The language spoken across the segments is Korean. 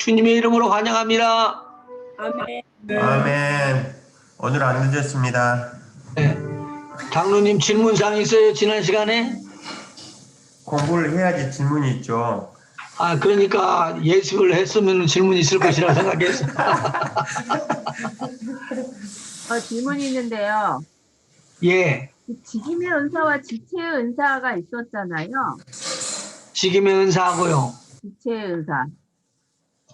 주님의 이름으로 환영합니다. 아멘. 아멘. 오늘 안 늦었습니다. 네. 장로님 질문사항 있어요? 지난 시간에? 공부를 해야지 질문이 있죠. 그러니까 예습을 했으면 질문이 있을 것이라고 생각했어. 질문이 있는데요. 예. 직임의 은사와 지체의 은사가 있었잖아요. 직임의 은사하고요. 지체의 은사.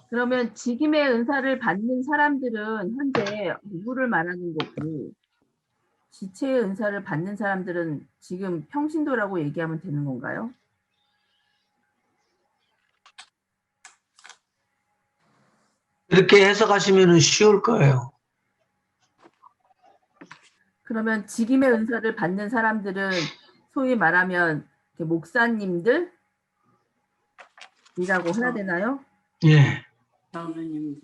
그러면 직임의 은사를 받는 사람들은 현재 누구를 말하는 거고, 지체의 은사를 받는 사람들은 지금 평신도라고 얘기하면 되는 건가요? 이렇게 해석하시면 쉬울 거예요. 그러면 직임의 은사를 받는 사람들은 소위 말하면 목사님들이라고 해야 되나요? 예. 장로님들,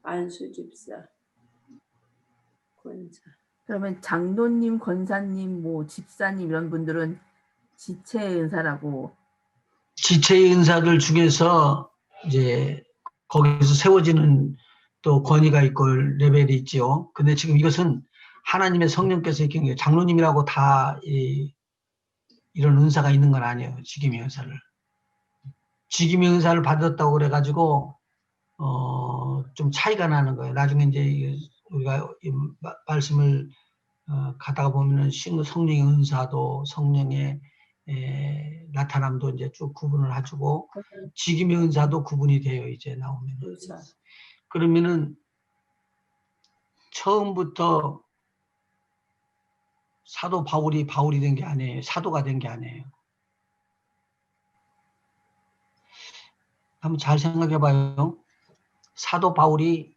안수집사, 권사. 그러면 장로님, 권사님, 뭐 집사님 이런 분들은 지체의 은사라고. 지체의 은사들 중에서 이제 거기서 세워지는 또 권위가 있고 레벨이 있지요. 근데 지금 이것은 하나님의 성령께서 이렇게 장로님이라고 다 이런 은사가 있는 건 아니에요. 직임의 은사를. 직임의 은사를 받았다고 그래가지고 좀 차이가 나는 거예요. 나중에 이제 우리가 말씀을 가다가 보면은 성령의 은사도 성령의 나타남도 이제 쭉 구분을 해주고 직임의 은사도 구분이 돼요. 이제 나오면. 그러면은 처음부터 사도 바울이 된 게 아니에요. 사도가 된 게 아니에요. 한번 잘 생각해 봐요. 사도 바울이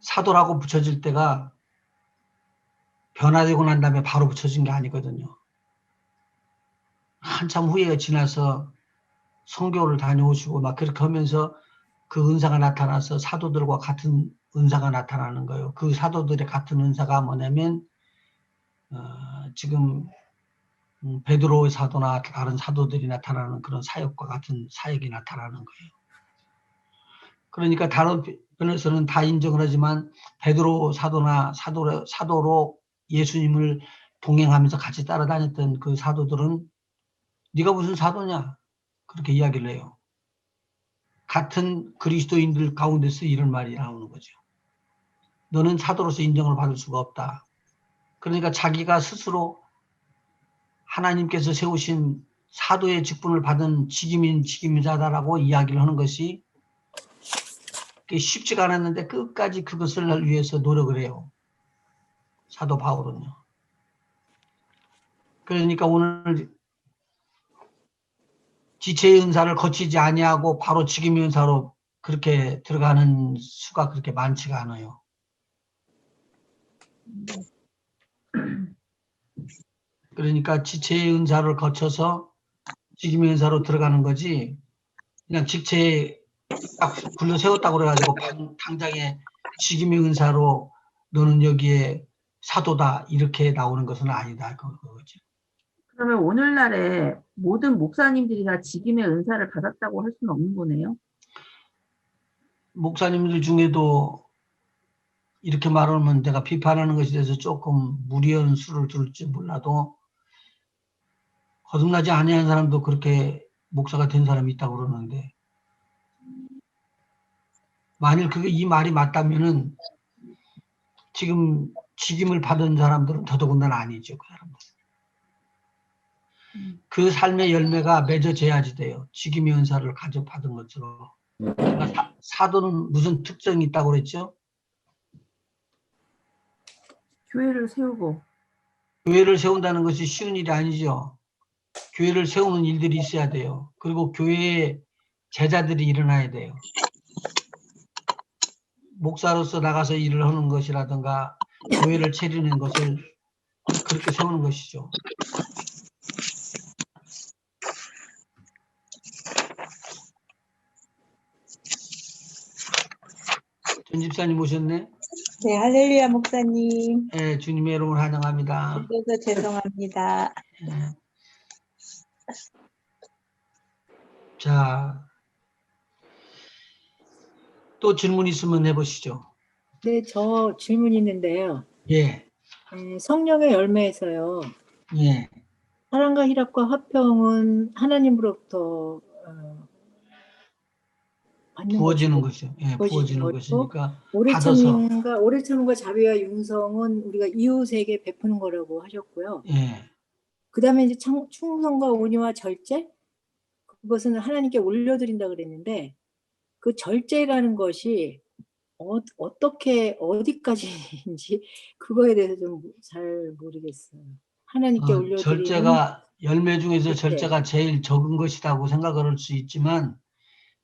사도라고 붙여질 때가 변화되고 난 다음에 바로 붙여진 게 아니거든요. 한참 후에 지나서 선교를 다녀오시고 막 그렇게 하면서 그 은사가 나타나서 사도들과 같은 은사가 나타나는 거예요. 그 사도들의 같은 은사가 뭐냐면 지금 베드로의 사도나 다른 사도들이 나타나는 그런 사역과 같은 사역이 나타나는 거예요. 그러니까 다른 편에서는 다 인정을 하지만 베드로 사도나 사도로 예수님을 동행하면서 같이 따라다녔던 그 사도들은 네가 무슨 사도냐 그렇게 이야기를 해요. 같은 그리스도인들 가운데서 이런 말이 나오는 거죠. 너는 사도로서 인정을 받을 수가 없다. 그러니까 자기가 스스로 하나님께서 세우신 사도의 직분을 받은 직임자다라고 이야기를 하는 것이 쉽지가 않았는데 끝까지 그것을 위해서 노력을 해요. 사도 바울은요. 그러니까 오늘 지체의 은사를 거치지 아니하고 바로 직임의 은사로 그렇게 들어가는 수가 그렇게 많지가 않아요. 그러니까 지체의 은사를 거쳐서 직임의 은사로 들어가는 거지 그냥 직체에 딱 불러 세웠다고 그래가지고 당장에 직임의 은사로 너는 여기에 사도다 이렇게 나오는 것은 아니다 그거죠. 그러면 오늘날에 모든 목사님들이 다 직임의 은사를 받았다고 할 수는 없는 거네요? 목사님들 중에도 이렇게 말하면 내가 비판하는 것에 대해서 조금 무리한 수를 들을지 몰라도 거듭나지 아니한 사람도 그렇게 목사가 된 사람이 있다고 그러는데 만일 그게 이 말이 맞다면은 지금 직임을 받은 사람들은 더더군다나 아니죠. 그 사람들. 그 삶의 열매가 맺어져야지 돼요. 직임의 은사를 받은 것으로. 그러니까 사도는 무슨 특성이 있다고 그랬죠? 교회를 세우고. 교회를 세운다는 것이 쉬운 일이 아니죠. 교회를 세우는 일들이 있어야 돼요. 그리고 교회에 제자들이 일어나야 돼요. 목사로서 나가서 일을 하는 것이라든가 교회를 차리는 것을 그렇게 세우는 것이죠. 전 집사님 오셨네? 네, 할렐루야 목사님. 네, 주님의 이름을 환영합니다. 그래서 죄송합니다. 네. 자, 또 질문 있으면 해보시죠. 네, 저 질문 있는데요. 예, 성령의 열매에서요. 예. 사랑과 희락과 화평은 하나님으로부터 받는 부어지는 것이고, 것이요. 예, 부어지는 부어지는 것이고, 것이니까 오래 받아서, 참음과 자비와 융성은 우리가 이웃에게 베푸는 거라고 하셨고요. 예, 그 다음에 이제 충성과 온유와 절제? 그것은 하나님께 올려드린다 그랬는데, 그 절제라는 것이 어떻게, 어디까지인지 그거에 대해서 좀 잘 모르겠어요. 하나님께 올려드리는 절제가 열매 중에서 절제. 절제가 제일 적은 것이라고 생각을 할 수 있지만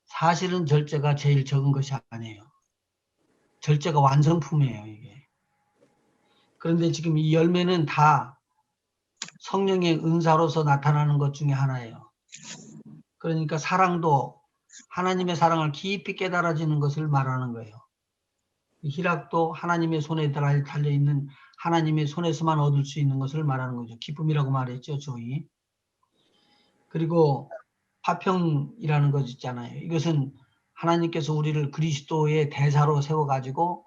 사실은 절제가 제일 적은 것이 아니에요. 절제가 완성품이에요, 이게. 그런데 지금 이 열매는 다 성령의 은사로서 나타나는 것 중에 하나예요. 그러니까 사랑도 하나님의 사랑을 깊이 깨달아지는 것을 말하는 거예요. 희락도 하나님의 손에 달려있는 하나님의 손에서만 얻을 수 있는 것을 말하는 거죠. 기쁨이라고 말했죠, 저희. 그리고 화평이라는 것 있잖아요. 이것은 하나님께서 우리를 그리스도의 대사로 세워가지고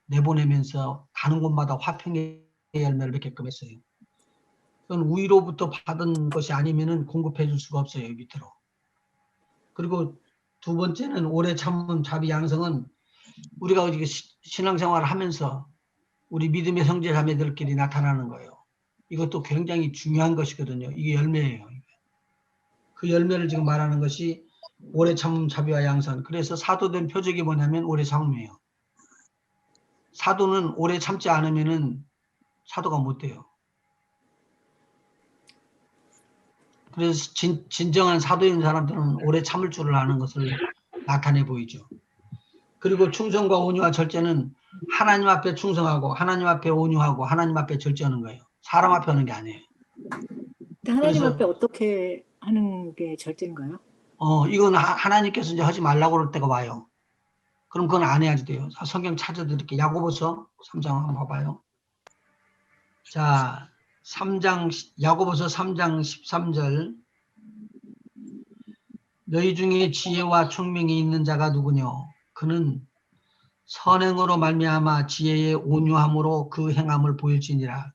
내보내면서 가는 곳마다 화평의 열매를 맺게끔 했어요. 그건 우위로부터 받은 것이 아니면은 공급해 줄 수가 없어요, 밑으로. 그리고 두 번째는 오래 참은 자비 양성은 우리가 신앙생활을 하면서 우리 믿음의 형제 자매들끼리 나타나는 거예요. 이것도 굉장히 중요한 것이거든요. 이게 열매예요. 그 열매를 지금 말하는 것이 오래 참음 자비와 양선. 그래서 사도된 표적이 뭐냐면 오래 참음이에요. 사도는 오래 참지 않으면은 사도가 못 돼요. 그래서 진정한 사도인 사람들은 오래 참을 줄을 아는 것을 나타내 보이죠. 그리고 충성과 온유와 절제는 하나님 앞에 충성하고 하나님 앞에 온유하고 하나님 앞에 절제하는 거예요. 사람 앞에 하는 게 아니에요. 근데 하나님 앞에 어떻게 하는 게 절제인가요? 이건 하나님께서 이제 하지 말라고 그럴 때가 와요. 그럼 그건 안 해야지 돼요. 성경 찾아드릴게요. 야고보서 3장 한번 봐봐요. 자, 야고보서 3장 13절. 너희 중에 지혜와 총명이 있는 자가 누구뇨? 그는 선행으로 말미암아 지혜의 온유함으로 그 행함을 보일지니라.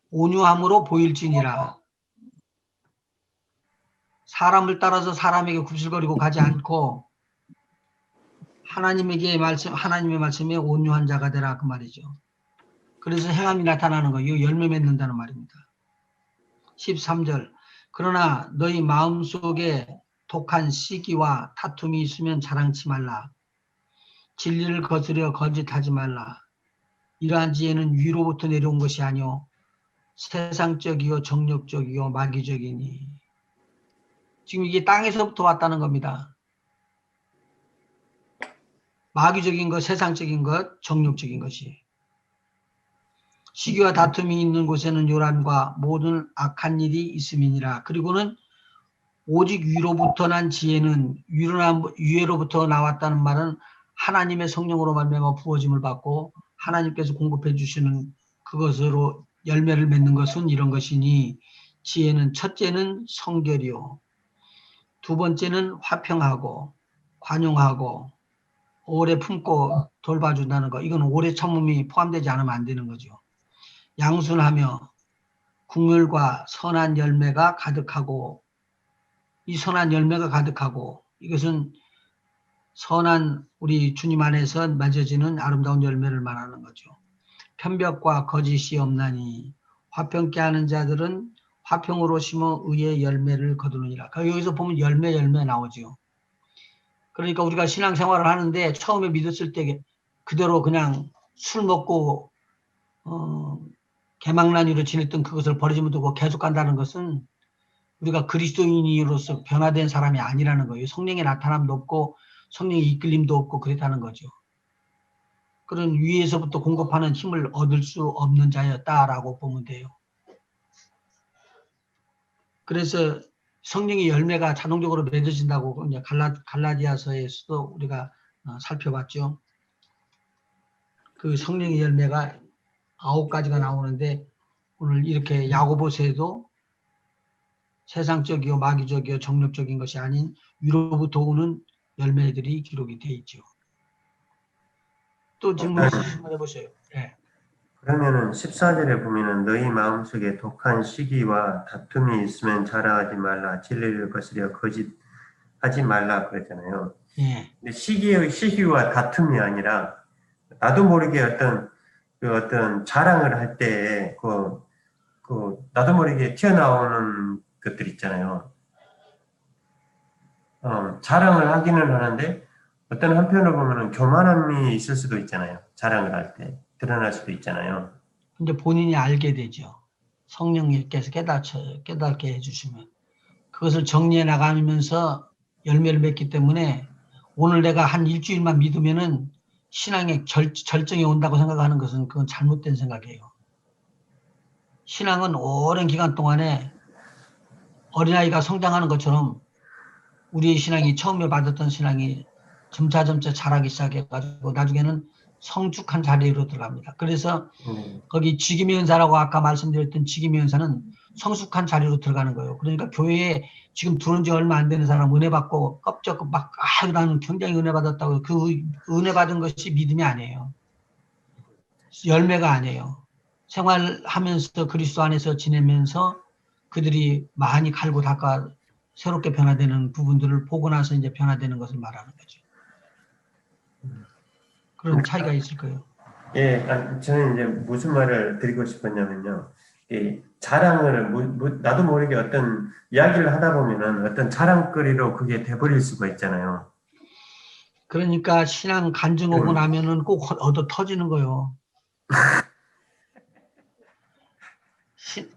온유함으로 보일지니라. 사람을 따라서 사람에게 굽실거리고 가지 않고 하나님의 말씀에 온유한 자가 되라 그 말이죠. 그래서 행함이 나타나는 거예요. 열매 맺는다는 말입니다. 13절. 그러나 너희 마음속에 독한 시기와 다툼이 있으면 자랑치 말라. 진리를 거스려 거짓하지 말라. 이러한 지혜는 위로부터 내려온 것이 아니오 세상적이요 정욕적이요 마귀적이니. 지금 이게 땅에서부터 왔다는 겁니다. 마귀적인 것, 세상적인 것, 정욕적인 것이. 시기와 다툼이 있는 곳에는 요란과 모든 악한 일이 있음이니라. 그리고는 오직 위로부터 난 지혜는 위로부터 나왔다는 말은 하나님의 성령으로 말미암아 부어짐을 받고 하나님께서 공급해 주시는 그것으로 열매를 맺는 것은 이런 것이니 지혜는 첫째는 성결이요. 두 번째는 화평하고 관용하고 오래 품고 돌봐준다는 거. 이건 오래 참음이 포함되지 않으면 안 되는 거죠. 양순하며 국률과 선한 열매가 가득하고 이 선한 열매가 가득하고 이것은 선한 우리 주님 안에서 맺어지는 아름다운 열매를 말하는 거죠. 편벽과 거짓이 없나니 화평케 하는 자들은 화평으로 심어 의의 열매를 거두느니라. 여기서 보면 열매 나오죠. 그러니까 우리가 신앙생활을 하는데 처음에 믿었을 때 그대로 그냥 술 먹고 개망나니로 지냈던 그것을 버리지 못하고 계속 간다는 것은 우리가 그리스도인으로서 변화된 사람이 아니라는 거예요. 성령의 나타남도 없고 성령의 이끌림도 없고 그랬다는 거죠. 그런 위에서부터 공급하는 힘을 얻을 수 없는 자였다라고 보면 돼요. 그래서 성령의 열매가 자동적으로 맺어진다고 이제 갈라디아서에서도 우리가 살펴봤죠. 그 성령의 열매가 9가지가 나오는데 오늘 이렇게 야고보서에도 세상적이요 마귀적이요 정력적인 것이 아닌 위로부터 오는 열매들이 기록이 돼 있죠. 또 질문 있으시면 해보세요. 네. 그러면은 14절에 보면은 너희 마음속에 독한 시기와 다툼이 있으면 자랑하지 말라. 진리를 거스려 거짓하지 말라 그랬잖아요. 예. 근데 시기와 다툼이 아니라 나도 모르게 어떤 자랑을 할 때 나도 모르게 튀어나오는 것들 있잖아요. 자랑을 하기는 하는데 어떤 한편으로 보면은 교만함이 있을 수도 있잖아요. 자랑을 할 때 드러날 수도 있잖아요. 근데 본인이 알게 되죠. 성령님께서 깨닫게 해주시면 그것을 정리해 나가면서 열매를 맺기 때문에 오늘 내가 한 일주일만 믿으면은 신앙의 절정이 온다고 생각하는 것은 그건 잘못된 생각이에요. 신앙은 오랜 기간 동안에 어린아이가 성장하는 것처럼 우리의 신앙이 처음에 받았던 신앙이 점차점차 자라기 시작해가지고 나중에는 성숙한 자리로 들어갑니다. 그래서 거기 직임의 은사라고 아까 말씀드렸던 직임의 은사는 성숙한 자리로 들어가는 거예요. 그러니까 교회에 지금 들어온 지 얼마 안 되는 사람 은혜 받고 껍적 막 나는 굉장히 은혜 받았다고 그 은혜 받은 것이 믿음이 아니에요. 열매가 아니에요. 생활하면서 그리스도 안에서 지내면서 그들이 많이 갈고 닦아 새롭게 변화되는 부분들을 보고 나서 이제 변화되는 것을 말하는 거죠. 그런 차이가 있을 거예요. 예, 저는 이제 무슨 말을 드리고 싶었냐면요. 자랑을 나도 모르게 어떤 이야기를 하다 보면은 어떤 자랑거리로 그게 돼버릴 수가 있잖아요. 그러니까 신앙 간증 오고 나면은 꼭 얻어 터지는 거예요.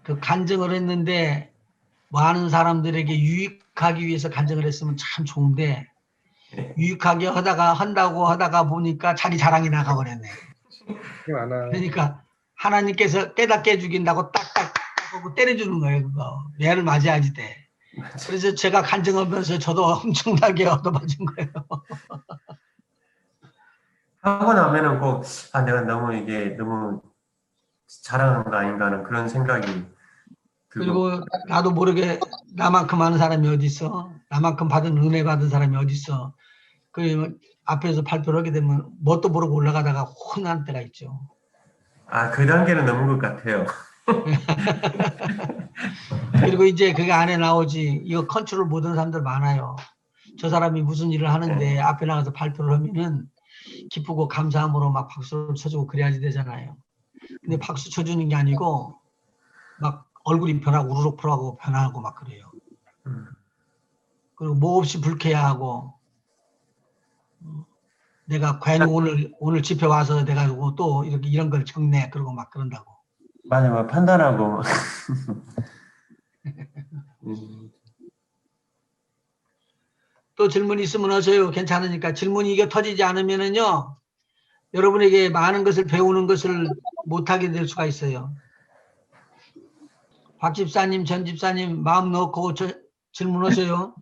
그 간증을 했는데 많은 사람들에게 유익하기 위해서 간증을 했으면 참 좋은데 유익하게 한다고 하다가 보니까 자기 자랑이 나가버렸네. 그러니까 하나님께서 깨닫게 해주긴다고 딱딱 하고 때려주는 거예요. 그거 매를 맞아야지 돼. 그래서 제가 간증하면서 저도 엄청나게 얻어맞은 거예요. 하고 나면은 꼭 내가 너무 자랑한 거 아닌가 하는 그런 생각이 그리고 나도 모르게 나만큼 하는 사람이 어디 있어? 나만큼 은혜 받은 사람이 어디 있어? 그 앞에서 발표를 하게 되면 뭣도 모르고 올라가다가 혼난 때가 있죠. 그 단계는 넘은 것 같아요. 그리고 이제 그게 안에 나오지. 이거 컨트롤 못하는 사람들 많아요. 저 사람이 무슨 일을 하는데 앞에 나가서 발표를 하면은 기쁘고 감사함으로 막 박수를 쳐주고 그래야지 되잖아요. 근데 박수 쳐주는 게 아니고 막 얼굴이 변하고 우르륵 변하고 막 그래요. 그리고 뭐 없이 불쾌해하고 내가 괜히 오늘 집회 와서 내가 또 이런 걸 적네 그러고 막 그런다고. 맞아요. 판단하고. 또 질문 있으면 하세요. 괜찮으니까. 질문이 이게 터지지 않으면은요, 여러분에게 많은 것을 배우는 것을 못하게 될 수가 있어요. 박 집사님, 전 집사님 마음 놓고 질문하세요.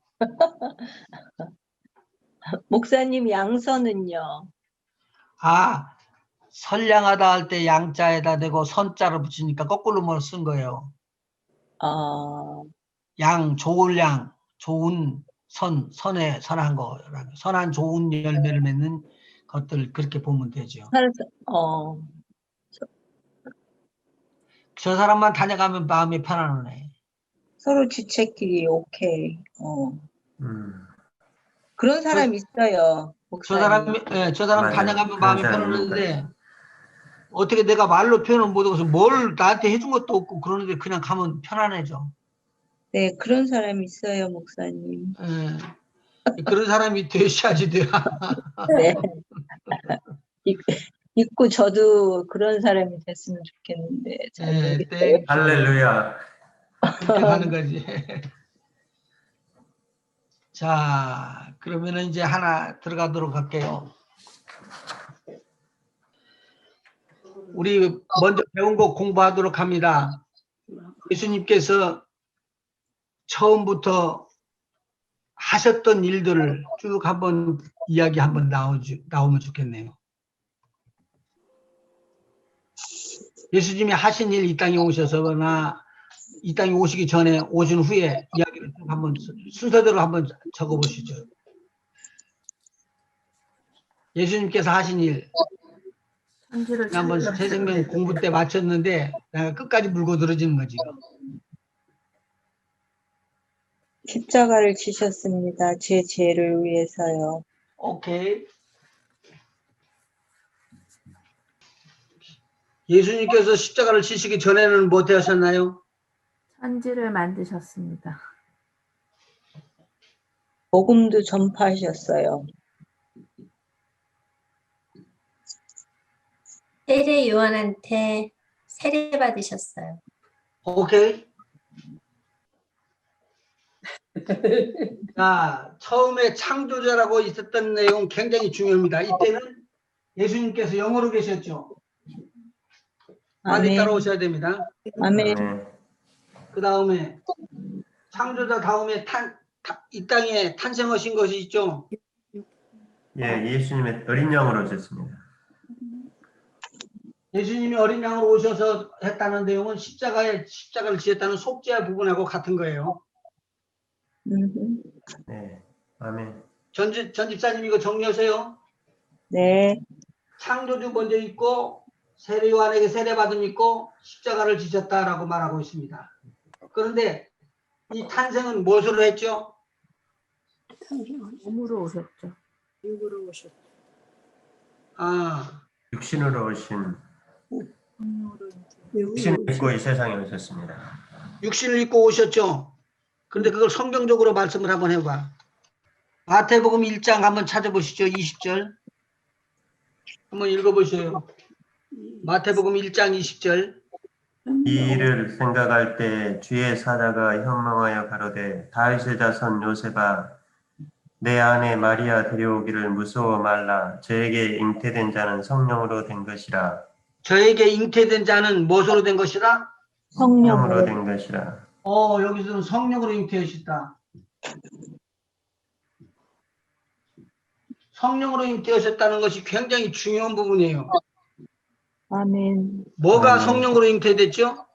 목사님 양서는요? 선량하다 할 때 양자에다 대고 선자를 붙이니까 거꾸로 쓴 거예요. 좋은 양, 좋은 선한 거, 선한 좋은 열매를 맺는 것들 그렇게 보면 되죠. 저 사람만 다녀가면 마음이 편안하네. 서로 지체끼리 오케이. 그런 사람 있어요. 목사님. 저 사람 맞아요. 다녀가면 마음이 그런 사람이 편안한데 어떻게 내가 말로 표현을 못하고서 뭘 나한테 해준 것도 없고 그러는데 그냥 가면 편안해져. 네, 그런 사람이 있어요, 목사님. 그런 사람이 되셔야지 돼요. 네. 있고 저도 그런 사람이 됐으면 좋겠는데 잘 모르겠어요. 할렐루야. 그렇게 가는 거지. 자, 그러면은 이제 하나 들어가도록 할게요. 우리 먼저 배운 거 공부하도록 합니다. 예수님께서 처음부터 하셨던 일들을 쭉 한번 이야기 한번 나오면 좋겠네요. 예수님이 하신 일 이 땅에 오셔서나 이 땅에 오시기 전에 오신 후에 이야기를 한번 순서대로 한번 적어보시죠. 예수님께서 하신 일 천지를 한번 새생명 공부 때 마쳤는데 내가 끝까지 물고 들어지는 거지. 이거. 십자가를 지셨습니다. 제 죄를 위해서요. 오케이. 예수님께서 십자가를 지시기 전에는 뭐 되셨나요? 천지를 만드셨습니다. 복음도 전파하셨어요. 세례 요한한테 세례 받으셨어요. 오케이. 자, 처음에 창조자라고 있었던 내용 굉장히 중요합니다. 이때는 예수님께서 영으로 계셨죠. 빨리 아멘. 따라오셔야 됩니다. 아멘. 네. 그 다음에 창조자 다음에 이 땅에 탄생하신 것이 있죠. 예, 예수님의 어린 양으로 오셨습니다. 예수님이 어린 양으로 오셔서 했다는 내용은 십자가를 지었다는 속죄 부분하고 같은 거예요. 네. 아멘. 전 집사님 이거 정리하세요. 네. 창조주 먼저 있고 세례 요한에게 세례 받음 있고 십자가를 지셨다라고 말하고 있습니다. 그런데 이 탄생은 무엇으로 했죠? 몸으로 오셨죠. 육으로 오셨. 아, 육신으로 오신 성령으로 육신을 입고 이 세상에 오셨습니다. 육신을 입고 오셨죠. 그런데 그걸 성경적으로 말씀을 한번 해봐. 마태복음 1장 한번 찾아보시죠. 20절. 한번 읽어보세요. 마태복음 1장 20절. 이 일을 생각할 때 주의 사자가 현망하여 가로되 다윗의 자손 요셉아 내 아내 마리아 데려오기를 무서워 말라. 저에게 잉태된 자는 성령으로 된 것이라. 저에게 잉태된 자는 무엇으로 된 것이라? 성령으로 된 것이라. 여기서는 성령으로 잉태하셨다. 성령으로 잉태하셨다는 것이 굉장히 중요한 부분이에요. 아멘. 뭐가 아멘. 성령으로 잉태됐죠?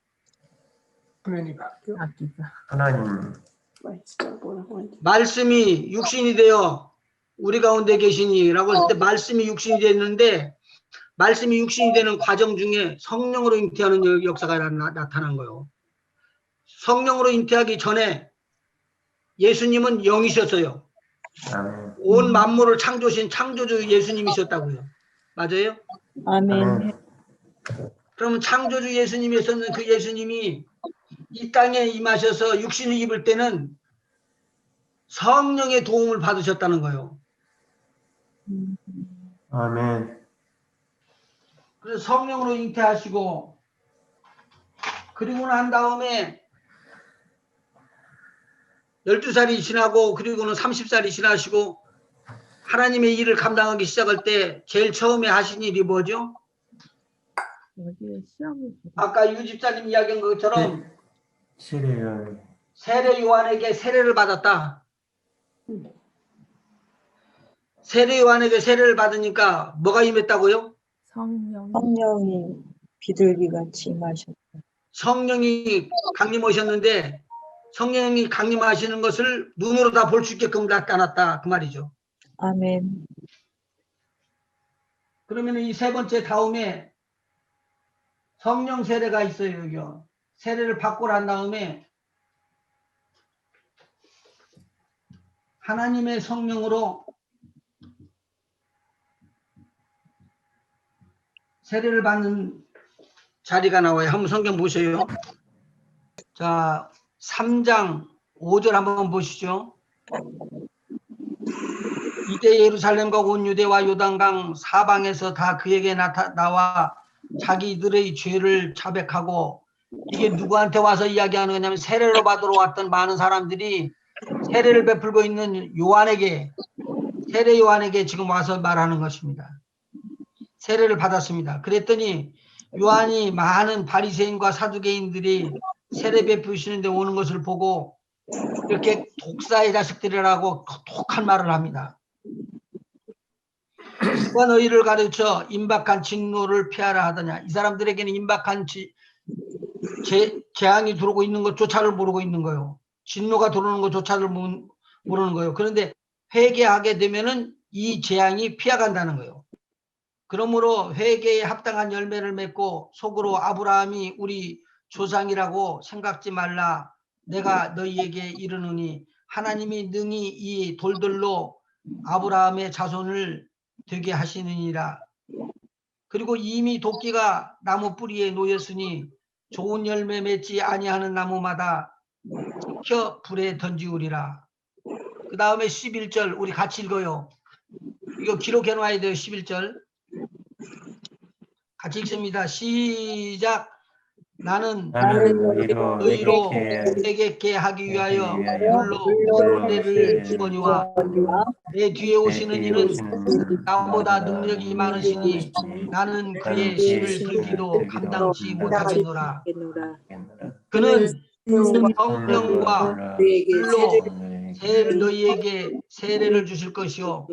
아기가. 하나님 말씀이 육신이 되어 우리 가운데 계시니라고 할 때 말씀이 육신이 됐는데 말씀이 육신이 되는 과정 중에 성령으로 잉태하는 역사가 나타난 거예요. 성령으로 잉태하기 전에 예수님은 영이셨어요. 아멘. 온 만물을 창조신 창조주 예수님이셨다고요. 맞아요? 아멘. 그러면 창조주 예수님이었는 그 예수님이 이 땅에 임하셔서 육신을 입을 때는 성령의 도움을 받으셨다는 거예요. 아멘. 그래서 성령으로 잉태하시고 그리고 난 다음에 12살이 지나고 그리고는 30살이 지나시고 하나님의 일을 감당하기 시작할 때 제일 처음에 하신 일이 뭐죠? 여기에 시험을 아까 유 집사님 이야기한 것처럼 세례요. 세례 요한에게 세례를 받았다. 세례 요한에게 세례를 받으니까 뭐가 임했다고요? 성령이 비둘기같이 임하셨다. 성령이 강림하셨는데 성령이 강림하시는 것을 눈으로 다 볼 수 있게끔 나타났다 그 말이죠. 아멘. 그러면 이 세 번째 다음에 성령 세례가 있어요. 여기요. 세례를 받고 난 다음에 하나님의 성령으로 세례를 받는 자리가 나와요. 한번 성경 보세요. 자, 3장 5절 한번 보시죠. 이때 예루살렘과 온 유대와 요단강 사방에서 다 그에게 나와 자기들의 죄를 자백하고, 이게 누구한테 와서 이야기하는 거냐면 세례를 받으러 왔던 많은 사람들이 세례를 베풀고 있는 요한에게, 세례 요한에게 지금 와서 말하는 것입니다. 세례를 받았습니다. 그랬더니 요한이 많은 바리새인과 사두개인들이 세례 베푸시는 데 오는 것을 보고 이렇게 독사의 자식들이라고 독한 말을 합니다. 누가 너희를 가르쳐 임박한 진노를 피하라 하더냐. 이 사람들에게는 임박한 재앙이 들어오고 있는 것조차를 모르고 있는 거예요. 진노가 들어오는 것조차를 모르는 거예요. 그런데 회개하게 되면은 이 재앙이 피해간다는 거예요. 그러므로 회개에 합당한 열매를 맺고 속으로 아브라함이 우리 조상이라고 생각지 말라. 내가 너희에게 이르노니 하나님이 능히 이 돌들로 아브라함의 자손을 되게 하시느니라. 그리고 이미 도끼가 나무 뿌리에 놓였으니 좋은 열매 맺지 아니하는 나무마다 켜 불에 던지우리라. 그 다음에 11절 우리 같이 읽어요. 이거 기록해 놔야 돼요. 11절 같이 읽습니다. 시작. 나는 너희로 회개케 하기 위하여 물로 세례를 주거니와 내 뒤에 오시는 이는 나보다 능력이 많으시니 나는 그의 신을 들기도 감당치 못하겠노라. 그는 성령과 불로 너희에게 세례를 주실 것이요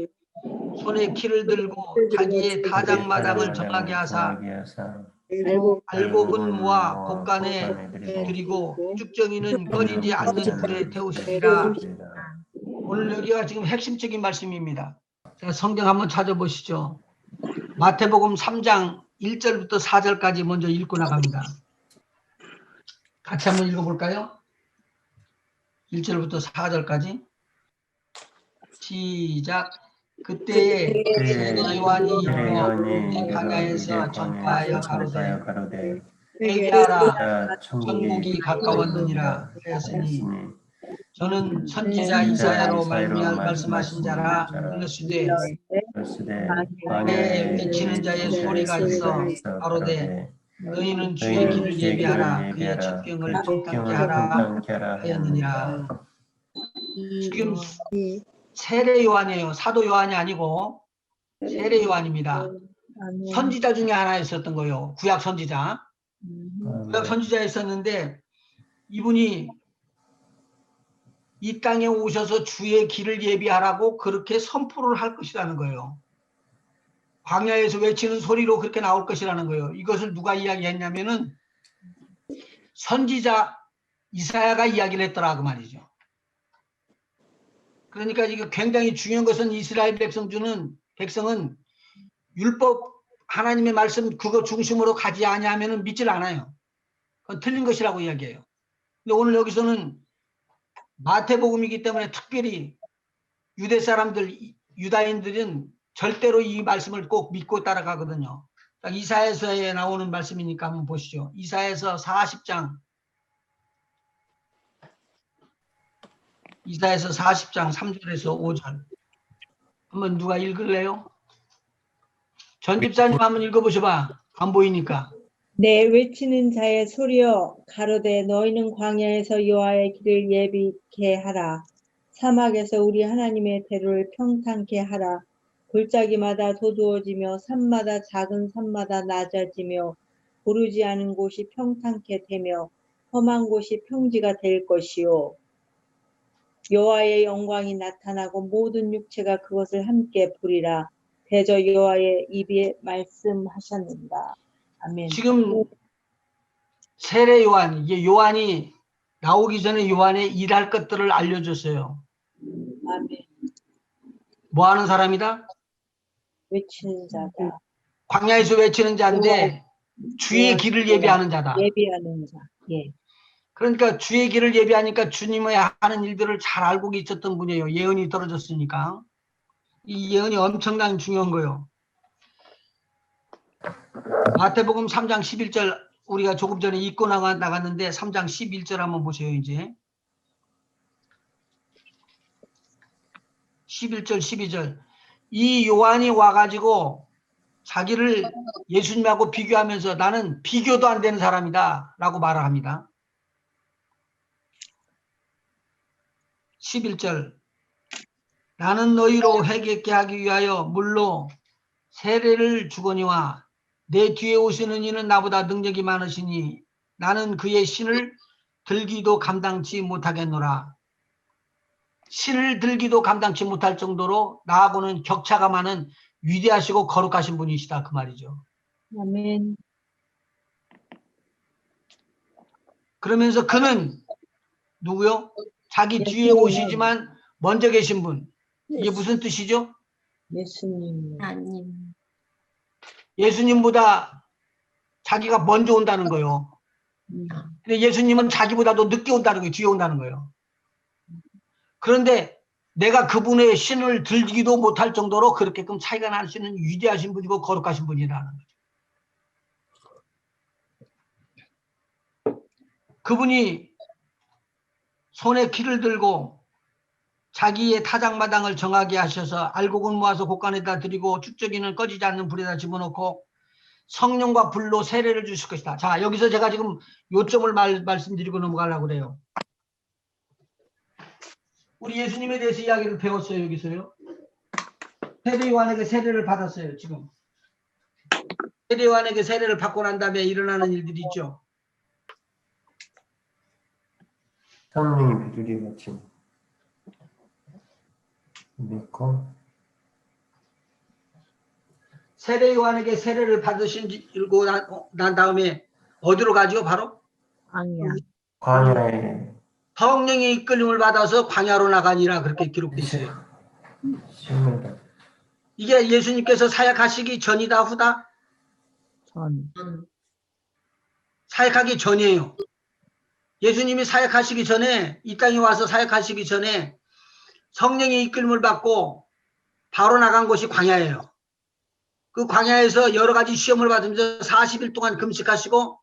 손에 키를 들고 자기의 타작마당을 정하게 하사 알곡은 모아 곡간에 드리고 쭉정이는 꺼지지 않는 불에 태우시리라. 오늘 여기가 지금 핵심적인 말씀입니다. 자, 성경 한번 찾아보시죠. 마태복음 3장 1절부터 4절까지 먼저 읽고 나갑니다. 같이 한번 읽어볼까요? 1절부터 4절까지 시작. 그때에 세례 요한이 이르러 광야에서 전파하여 가로되 회개하라 천국이 가까웠느니라 하였으니 저는 선지자 이사야로 말씀하신 자라 일렀으되 광야에 외치는 자의 소리가 있어 가로되 너희는 주의 길을 예비하라 그의 첩경을 평탄케 하라 하였느니라. 지금 세례 요한이에요. 사도 요한이 아니고 세례 요한입니다. 선지자 중에 하나 있었던 거예요. 구약 선지자. 구약 선지자에 있었는데 이분이 이 땅에 오셔서 주의 길을 예비하라고 그렇게 선포를 할 것이라는 거예요. 광야에서 외치는 소리로 그렇게 나올 것이라는 거예요. 이것을 누가 이야기했냐면은 선지자 이사야가 이야기를 했더라 그 말이죠. 그러니까 이거 굉장히 중요한 것은 이스라엘 백성은 율법 하나님의 말씀 그거 중심으로 가지 아니하면 믿질 않아요. 그건 틀린 것이라고 이야기해요. 근데 오늘 여기서는 마태복음이기 때문에 특별히 유대 사람들 유다인들은 절대로 이 말씀을 꼭 믿고 따라가거든요. 이사야서에 나오는 말씀이니까 한번 보시죠. 이사야서 40장 이사야서 40장 3절에서 5절 한번 누가 읽을래요? 전 집사님 한번 읽어보셔봐. 안 보이니까. 내 외치는 자의 소리여 가로되 너희는 광야에서 여호와의 길을 예비케 하라. 사막에서 우리 하나님의 대로를 평탄케 하라. 골짜기마다 도두어지며 산마다 작은 산마다 낮아지며 고르지 않은 곳이 평탄케 되며 험한 곳이 평지가 될 것이요. 여호와의 영광이 나타나고 모든 육체가 그것을 함께 보리라. 대저 여호와의 입에 말씀하셨느니라. 아멘. 지금 세례 요한, 이게 요한이 나오기 전에 요한의 일할 것들을 알려줬어요. 아멘. 뭐 하는 사람이다? 외치는 자다. 광야에서 외치는 자인데 주의 길을 예비하는 자다. 예비하는 자. 예. 그러니까 주의 길을 예비하니까 주님의 하는 일들을 잘 알고 있었던 분이에요. 예언이 떨어졌으니까. 이 예언이 엄청나게 중요한 거예요. 마태복음 3장 11절 우리가 조금 전에 읽고 나갔는데 3장 11절 한번 보세요. 이제 11절 12절 이 요한이 와가지고 자기를 예수님하고 비교하면서 나는 비교도 안 되는 사람이다 라고 말을 합니다. 11절 나는 너희로 회개케 하기 위하여 물로 세례를 주거니와 내 뒤에 오시는 이는 나보다 능력이 많으시니 나는 그의 신을 들기도 감당치 못하겠노라. 신을 들기도 감당치 못할 정도로 나하고는 격차가 많은 위대하시고 거룩하신 분이시다 그 말이죠. 아멘. 그러면서 그는 누구요? 자기 뒤에 오시지만 먼저 계신 분. 이게 무슨 뜻이죠? 예수님. 아님. 예수님보다 자기가 먼저 온다는 거예요. 근데 예수님은 자기보다도 늦게 온다는 거예요. 뒤에 온다는 거예요. 그런데 내가 그분의 신을 들기도 못할 정도로 그렇게끔 차이가 날 수 있는 위대하신 분이고 거룩하신 분이라는 거죠. 그분이 손에 키를 들고 자기의 타작마당을 정하게 하셔서 알곡은 모아서 곳간에다 드리고 축적이는 꺼지지 않는 불에다 집어넣고 성령과 불로 세례를 주실 것이다. 자, 여기서 제가 지금 요점을 말씀드리고 넘어가려고 그래요. 우리 예수님에 대해서 이야기를 배웠어요. 여기서요. 세례 요한에게 세례를 받았어요. 지금 세례 요한에게 세례를 받고 난 다음에 일어나는 일들이 있죠. 성령이 비둘기같이 믿고 세례 요한에게 세례를 받으시고 난 다음에 어디로 가죠? 바로 아니야. 광야에 성령의 이끌림을 받아서 광야로 나가니라 그렇게 기록되어 있어요. 시험을 받 이게 예수님께서 사역하시기 전이다 후다? 전. 사역하기 전이에요. 예수님이 사역하시기 전에 이 땅에 와서 사역하시기 전에 성령의 이끌림을 받고 바로 나간 곳이 광야예요. 그 광야에서 여러 가지 시험을 받으면서 40일 동안 금식하시고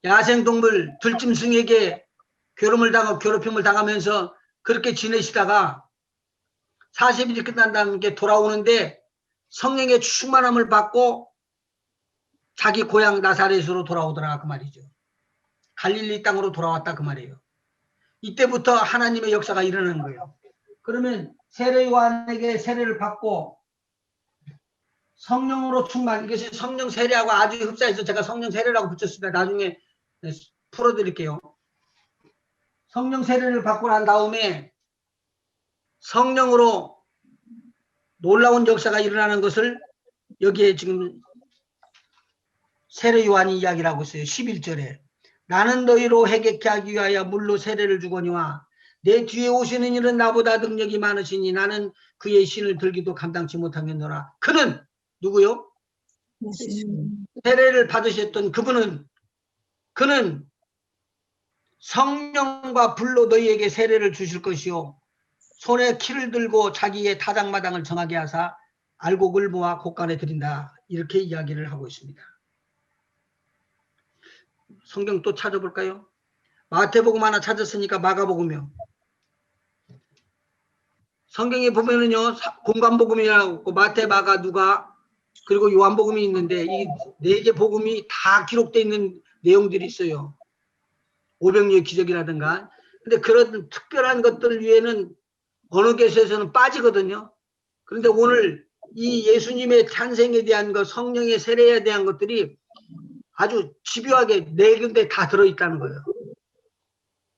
야생동물 들짐승에게 괴롭힘을 당하면서 그렇게 지내시다가 40일이 끝난 다음에 돌아오는데 성령의 충만함을 받고 자기 고향 나사렛으로 돌아오더라 그 말이죠. 갈릴리 땅으로 돌아왔다 그 말이에요. 이때부터 하나님의 역사가 일어나는 거예요. 그러면 세례 요한에게 세례를 받고 성령으로 충만, 이것이 성령 세례하고 아주 흡사해서 제가 성령 세례라고 붙였습니다. 나중에 풀어드릴게요. 성령 세례를 받고 난 다음에 성령으로 놀라운 역사가 일어나는 것을 여기에 지금 세례 요한이 이야기를 하고 있어요. 11절에 나는 너희로 회개케 하기 위하여 물로 세례를 주거니와 내 뒤에 오시는 이는 나보다 능력이 많으시니 나는 그의 신을 들기도 감당치 못하겠노라. 그는 누구요? 세례를 받으셨던 그는 성령과 불로 너희에게 세례를 주실 것이요 손에 키를 들고 자기의 타작마당을 정하게 하사 알곡을 모아 곳간에 드린다. 이렇게 이야기를 하고 있습니다. 성경 또 찾아볼까요? 마태복음 하나 찾았으니까 마가복음이요. 성경에 보면은요, 공관복음이라고 마태, 마가, 누가 그리고 요한복음이 있는데 이 네 개 복음이 다 기록되어 있는 내용들이 있어요. 오병이의 기적이라든가. 근데 그런 특별한 것들 위에는 어느 개서에서는 빠지거든요. 그런데 오늘 이 예수님의 탄생에 대한 것, 성령의 세례에 대한 것들이 아주 집요하게 네 군데 다 들어있다는 거예요.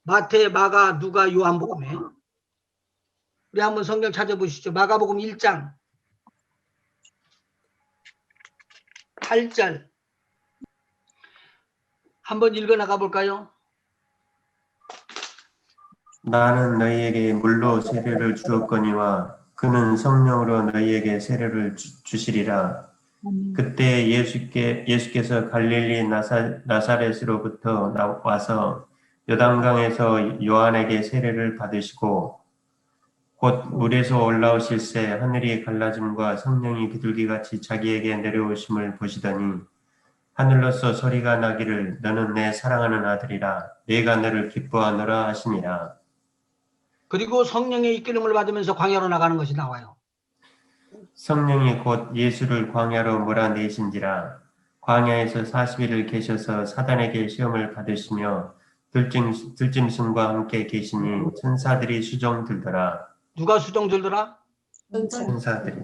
마태, 마가, 누가, 요한복음에. 우리 한번 성경 찾아보시죠. 마가복음 1장 8절 한번 읽어나가 볼까요? 나는 너희에게 물로 세례를 주었거니와 그는 성령으로 너희에게 세례를 주시리라. 그때 예수께서 갈릴리 나사렛으로부터 와서 요단강에서 요한에게 세례를 받으시고 곧 물에서 올라오실새 하늘이 갈라짐과 성령이 비둘기같이 자기에게 내려오심을 보시더니 하늘로서 소리가 나기를 너는 내 사랑하는 아들이라 내가 너를 기뻐하노라 하시니라. 그리고 성령의 이끌림을 받으면서 광야로 나가는 것이 나와요. 성령이 곧 예수를 광야로 몰아내신지라. 광야에서 40일을 계셔서 사단에게 시험을 받으시며 들짐승과 함께 계시니 천사들이 수종 들더라. 누가 수종 들더라? 천사들이.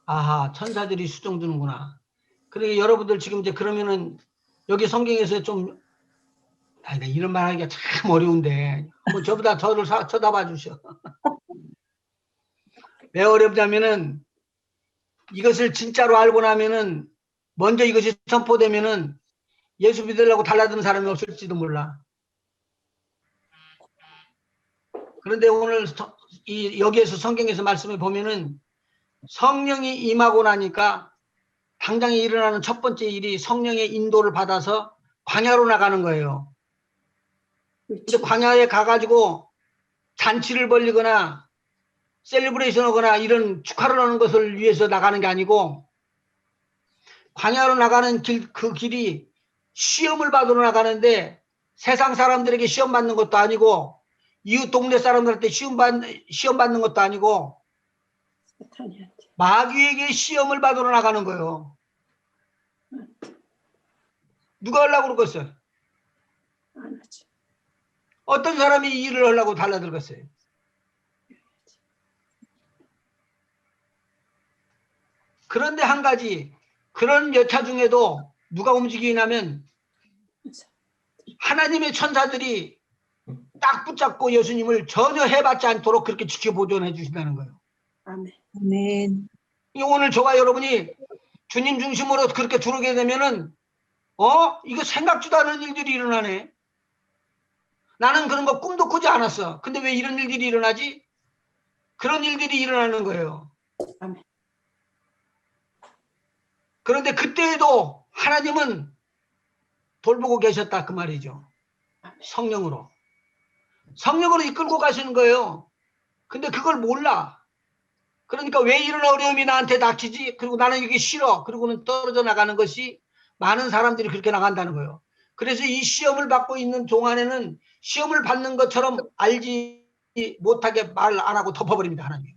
아하, 천사들이 수종 드는구나. 그러니까 여러분들 지금 이제 그러면은 여기 성경에서 좀 이런 말 하기가 참 어려운데 뭐 저보다 저를 쳐다봐 주셔. 왜 어렵냐면은 이것을 진짜로 알고 나면은 먼저 이것이 선포되면은 예수 믿으려고 달라드는 사람이 없을지도 몰라. 그런데 오늘 여기에서 성경에서 말씀을 보면은 성령이 임하고 나니까 당장에 일어나는 첫 번째 일이 성령의 인도를 받아서 광야로 나가는 거예요. 근데 그렇죠. 광야에 가가지고 잔치를 벌리거나 셀리브레이션 하거나 이런 축하를 하는 것을 위해서 나가는 게 아니고 광야로 나가는 그 길이 시험을 받으러 나가는데 세상 사람들에게 시험 받는 것도 아니고 이웃 동네 사람들한테 시험 받는 것도 아니고 사탄이한테. 마귀에게 시험을 받으러 나가는 거예요. 누가 하려고 그러겠어요? 안 하죠. 어떤 사람이 이 일을 하려고 달라들겠어요? 그런데 한 가지, 그런 여차 중에도 누가 움직이냐면 하나님의 천사들이 딱 붙잡고 예수님을 전혀 해받지 않도록 그렇게 지켜보존해 주신다는 거예요. 아멘. 아멘. 오늘 저와 여러분이 주님 중심으로 그렇게 들어오게 되면은 이거 생각지도 않은 일들이 일어나네. 나는 그런 거 꿈도 꾸지 않았어. 근데 왜 이런 일들이 일어나지? 그런 일들이 일어나는 거예요. 아멘. 그런데 그때에도 하나님은 돌보고 계셨다 그 말이죠. 성령으로. 성령으로 이끌고 가시는 거예요. 근데 그걸 몰라. 그러니까 왜 이런 어려움이 나한테 닥치지? 그리고 나는 이게 싫어. 그리고는 떨어져 나가는 것이 많은 사람들이 그렇게 나간다는 거예요. 그래서 이 시험을 받고 있는 동안에는 시험을 받는 것처럼 알지 못하게 말 안 하고 덮어버립니다. 하나님.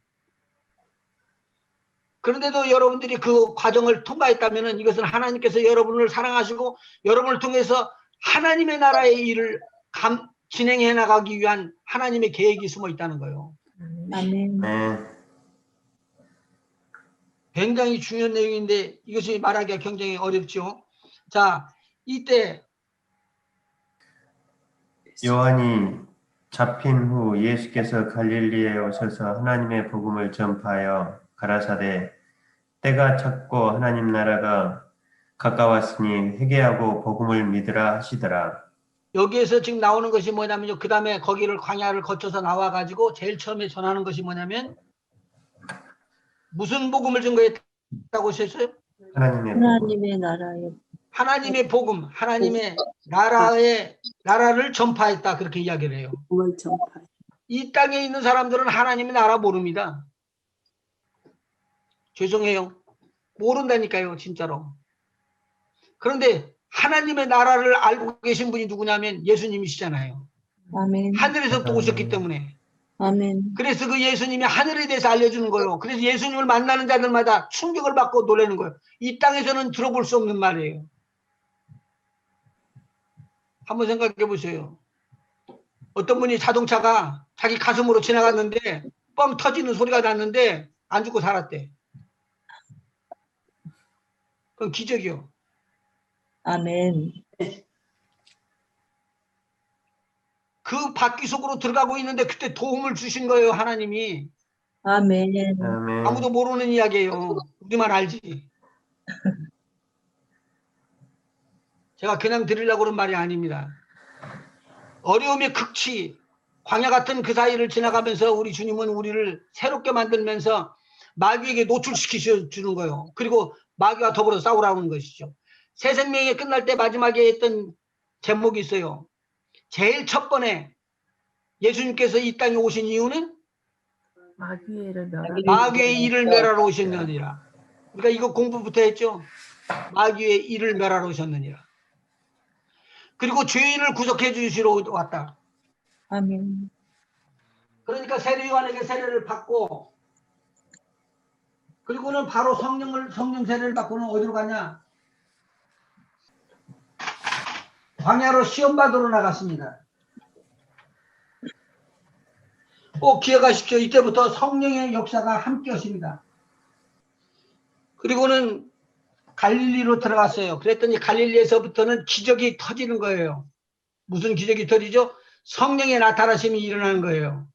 그런데도 여러분들이 그 과정을 통과했다면 이것은 하나님께서 여러분을 사랑하시고 여러분을 통해서 하나님의 나라의 일을 진행해 나가기 위한 하나님의 계획이 숨어 있다는 거예요. 아멘. 네. 굉장히 중요한 내용인데 이것이 말하기가 굉장히 어렵죠. 자, 이때 요한이 잡힌 후 예수께서 갈릴리에 오셔서 하나님의 복음을 전파하여 가라사대 때가 찼고 하나님 나라가 가까웠으니 회개하고 복음을 믿으라 하시더라. 여기에서 지금 나오는 것이 뭐냐면요. 그 다음에 거기를 광야를 거쳐서 나와가지고 제일 처음에 전하는 것이 뭐냐면 무슨 복음을 증거했다고 하셨어요? 하나님의 복음. 하나님의 나라에 하나님의 복음, 하나님의 나라를 전파했다 그렇게 이야기를 해요. 복음을 전파해. 이 땅에 있는 사람들은 하나님의 나라 모릅니다. 죄송해요. 모른다니까요, 진짜로. 그런데 하나님의 나라를 알고 계신 분이 누구냐면 예수님이시잖아요. 아멘. 하늘에서부터 오셨기 때문에. 아멘. 그래서 그 예수님이 하늘에 대해서 알려주는 거예요. 그래서 예수님을 만나는 자들마다 충격을 받고 놀라는 거예요. 이 땅에서는 들어볼 수 없는 말이에요. 한번 생각해 보세요. 어떤 분이 자동차가 자기 가슴으로 지나갔는데 뻥 터지는 소리가 났는데 안 죽고 살았대. 그건 기적이요. 아멘. 그 바퀴 속으로 들어가고 있는데 그때 도움을 주신 거예요, 하나님이. 아멘. 아멘. 아무도 모르는 이야기예요. 우리만 알지. 제가 그냥 드리려고 그런 말이 아닙니다. 어려움의 극치, 광야 같은 그 사이를 지나가면서 우리 주님은 우리를 새롭게 만들면서 마귀에게 노출시켜 주는 거예요. 그리고 마귀와 더불어 싸우라는 것이죠. 새 생명이 끝날 때 마지막에 했던 제목이 있어요. 제일 첫 번에 예수님께서 이 땅에 오신 이유는 마귀의 일을 멸하러 오셨느니라. 우리가 이거 공부부터 했죠. 마귀의 일을 멸하러 오셨느니라. 그리고 죄인을 구속해 주시러 왔다. 아멘. 그러니까 세례 요한에게 세례를 받고 그리고는 바로 성령 세례를 받고는 어디로 가냐? 광야로 시험 받으러 나갔습니다. 꼭 기억하십시오. 이때부터 성령의 역사가 함께였습니다. 그리고는 갈릴리로 들어갔어요. 그랬더니 갈릴리에서부터는 기적이 터지는 거예요. 무슨 기적이 터지죠? 성령의 나타나심이 일어나는 거예요.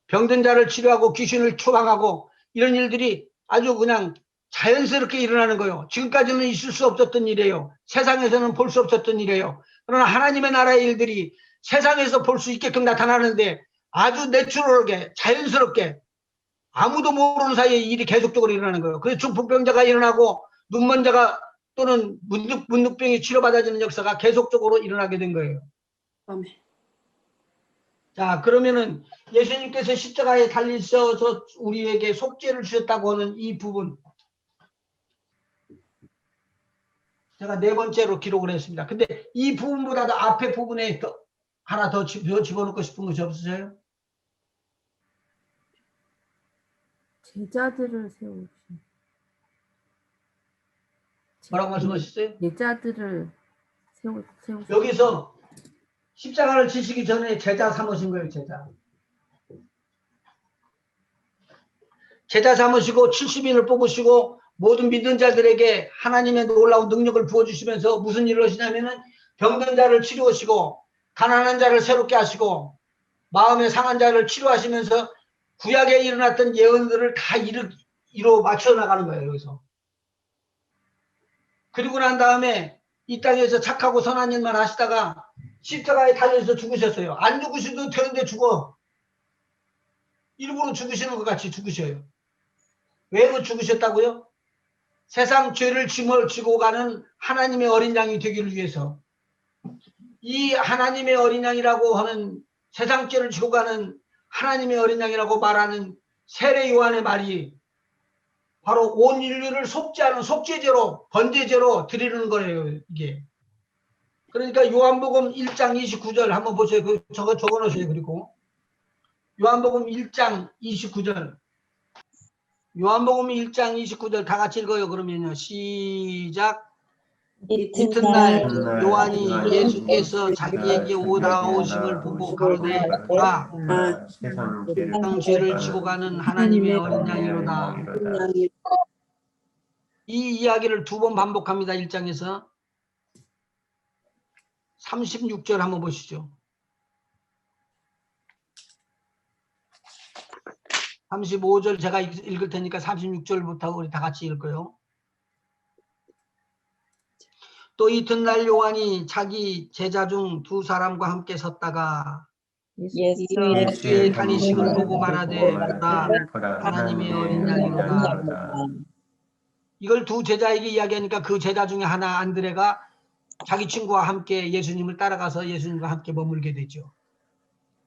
병든 자를 치료하고 귀신을 추방하고 이런 일들이 아주 그냥 자연스럽게 일어나는 거예요. 지금까지는 있을 수 없었던 일이에요. 세상에서는 볼 수 없었던 일이에요. 그러나 하나님의 나라의 일들이 세상에서 볼 수 있게끔 나타나는데 아주 내추럴하게 자연스럽게 아무도 모르는 사이에 일이 계속적으로 일어나는 거예요. 그래서 중풍병자가 일어나고 눈먼자가 또는 문득병이 치료받아지는 역사가 계속적으로 일어나게 된 거예요. 아멘. 자, 그러면은 예수님께서 십자가에 달리셔서 우리에게 속죄를 주셨다고 하는 이 부분, 제가 4번째로 기록을 했습니다. 근데 이 부분보다도 앞에 부분에 하나 더 집어넣고 싶은 것이 없으세요? 제자들을 세우신. 뭐라고 말씀하셨어요? 제자들을 세우신. 여기서 십자가를 지시기 전에 제자 삼으신 거예요, 제자. 제자 삼으시고 70인을 뽑으시고 모든 믿는 자들에게 하나님의 놀라운 능력을 부어주시면서 무슨 일을 하시냐면은 병든 자를 치료하시고 가난한 자를 새롭게 하시고 마음에 상한 자를 치료하시면서 구약에 일어났던 예언들을 다 이로 맞춰 나가는 거예요, 여기서. 그리고 난 다음에 이 땅에서 착하고 선한 일만 하시다가 십자가에 달려서 죽으셨어요. 안 죽으셔도 되는데 죽어. 일부러 죽으시는 것 같이 죽으셔요. 왜 죽으셨다고요? 세상 죄를 지고 가는 하나님의 어린 양이 되기를 위해서. 이 하나님의 어린 양이라고 하는 세상 죄를 지고 가는 하나님의 어린 양이라고 말하는 세례 요한의 말이 바로 온 인류를 속죄하는 속죄제로 번제제로 드리는 거예요, 이게. 그러니까 요한복음 1장 29절 한번 보세요. 적어 놓으세요. 그리고 요한복음 1장 29절. 요한복음 1장 29절 다 같이 읽어요. 그러면요. 시작. 이튿날 요한이 예수께서 자기에게 오심을 보고 가로되 보라 세상 죄를 지고 가는 하나님의 어린 양이로다. 이 이야기를 2번 반복합니다. 1장에서 36절 한번 보시죠. 35절 제가 읽을 테니까 36절부터 우리 다 같이 읽어요. 또 이튿날 요한이 자기 제자 중 2사람과 함께 섰다가 예수의 다니심을 보고 말하되 보라 하나님의 어린 양이로다. 이걸 2 제자에게 이야기하니까 그 제자 중에 하나 안드레가 자기 친구와 함께 예수님을 따라가서 예수님과 함께 머물게 되죠.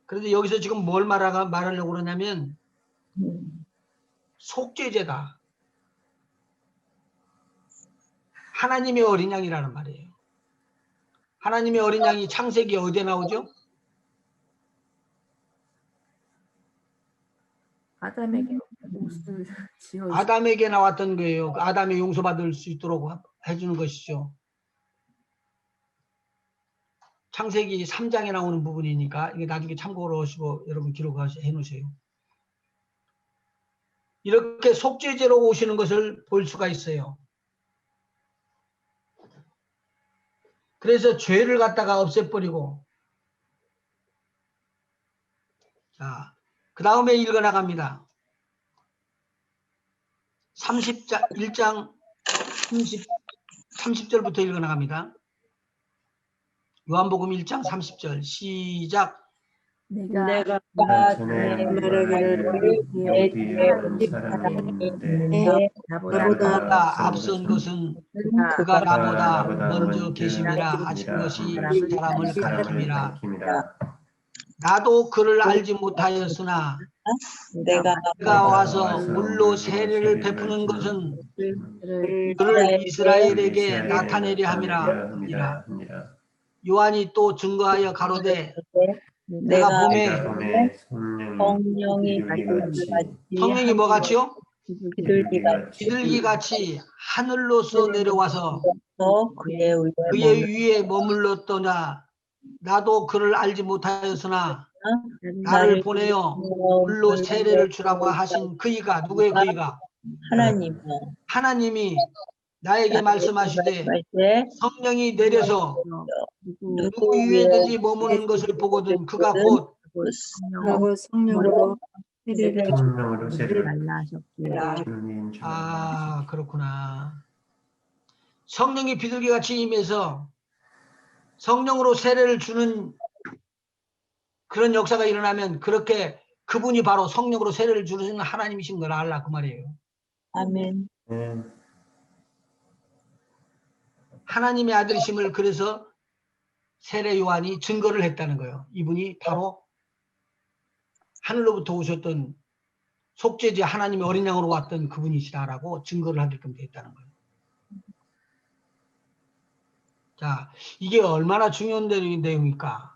그런데 여기서 지금 뭘 말하려고 그러냐면 속죄제다. 하나님의 어린 양이라는 말이에요. 하나님의 어린 양이 창세기 어디에 나오죠? 아담에게 옷을 지어 아담에게 나왔던 거예요. 아담이 용서받을 수 있도록 해주는 것이죠. 창세기 3장에 나오는 부분이니까 이게 나중에 참고로 하시고 여러분 기록해 놓으세요. 이렇게 속죄제로 오시는 것을 볼 수가 있어요. 그래서 죄를 갖다가 없애버리고, 자, 그 다음에 읽어나갑니다. 1장 30절부터 읽어나갑니다. 요한복음 1장 30절 시작. 내가 전에 말하기를 여기에 한 사람이 있는데 나보다 앞선 것은 그가 나보다 먼저 계심이라 하신 것이 사람을 가리킴이라. 나도 그를 알지 못하였으나 그가 와서 물로 세례를 베푸는 것은 그를 이스라엘에게 나타내려 함이라. 요한이 또 증거하여 가로되 내가 봄에 성령이 뭐같이요? 비둘기같이 하늘로서 내려와서 그의 위에 머물렀더냐. 나도 그를 알지 못하였으나 나를 보내어 물로 세례를 주라고 하신 그이가 누구의 그이가? 하나님이 나에게 말씀하시되 성령이 내려서 누구 위에든지 머무는 것을 보거든 그가 곧 성령으로 세례를 아 그렇구나. 성령이 비둘기같이 임해서 성령으로 세례를 주는 그런 역사가 일어나면 그렇게 그분이 바로 성령으로 세례를 주시는 하나님이신 걸 알라 그 말이에요. 아멘. 하나님의 아들이심을 그래서 세례 요한이 증거를 했다는 거예요. 이분이 바로 하늘로부터 오셨던 속죄지 하나님의 어린 양으로 왔던 그분이시다라고 증거를 하게끔 됐다는 거예요. 자, 이게 얼마나 중요한 내용일까?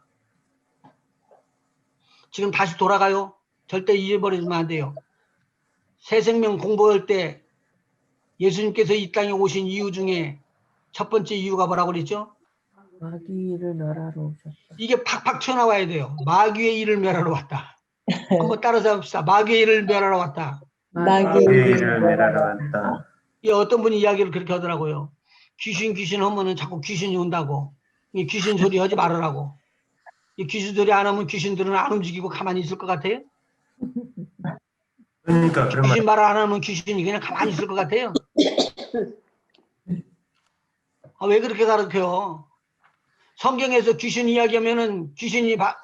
지금 다시 돌아가요. 절대 잊어버리면 안 돼요. 새 생명 공부할 때 예수님께서 이 땅에 오신 이유 중에 첫 번째 이유가 뭐라고 그랬죠? 마귀를 멸하러 오셨다. 이게 팍팍 튀어나와야 돼요. 마귀의 일을 멸하러 왔다. 한번 따라서 봅시다. 마귀의 일을 멸하러 왔다. 마귀의 죄를 멸하러 왔다. 이 어떤 분이 이야기를 그렇게 하더라고요. 귀신 하면은 자꾸 귀신이 온다고. 이 귀신 소리 하지 말으라고. 이 귀신 소리 안 하면 귀신들은 안 움직이고 가만히 있을 것 같아요? 그러니까 그런 말. 귀신 말 안 하면 귀신이 그냥 가만히 있을 것 같아요? 아, 왜 그렇게 가르쳐요? 성경에서 귀신 이야기하면은 귀신이 막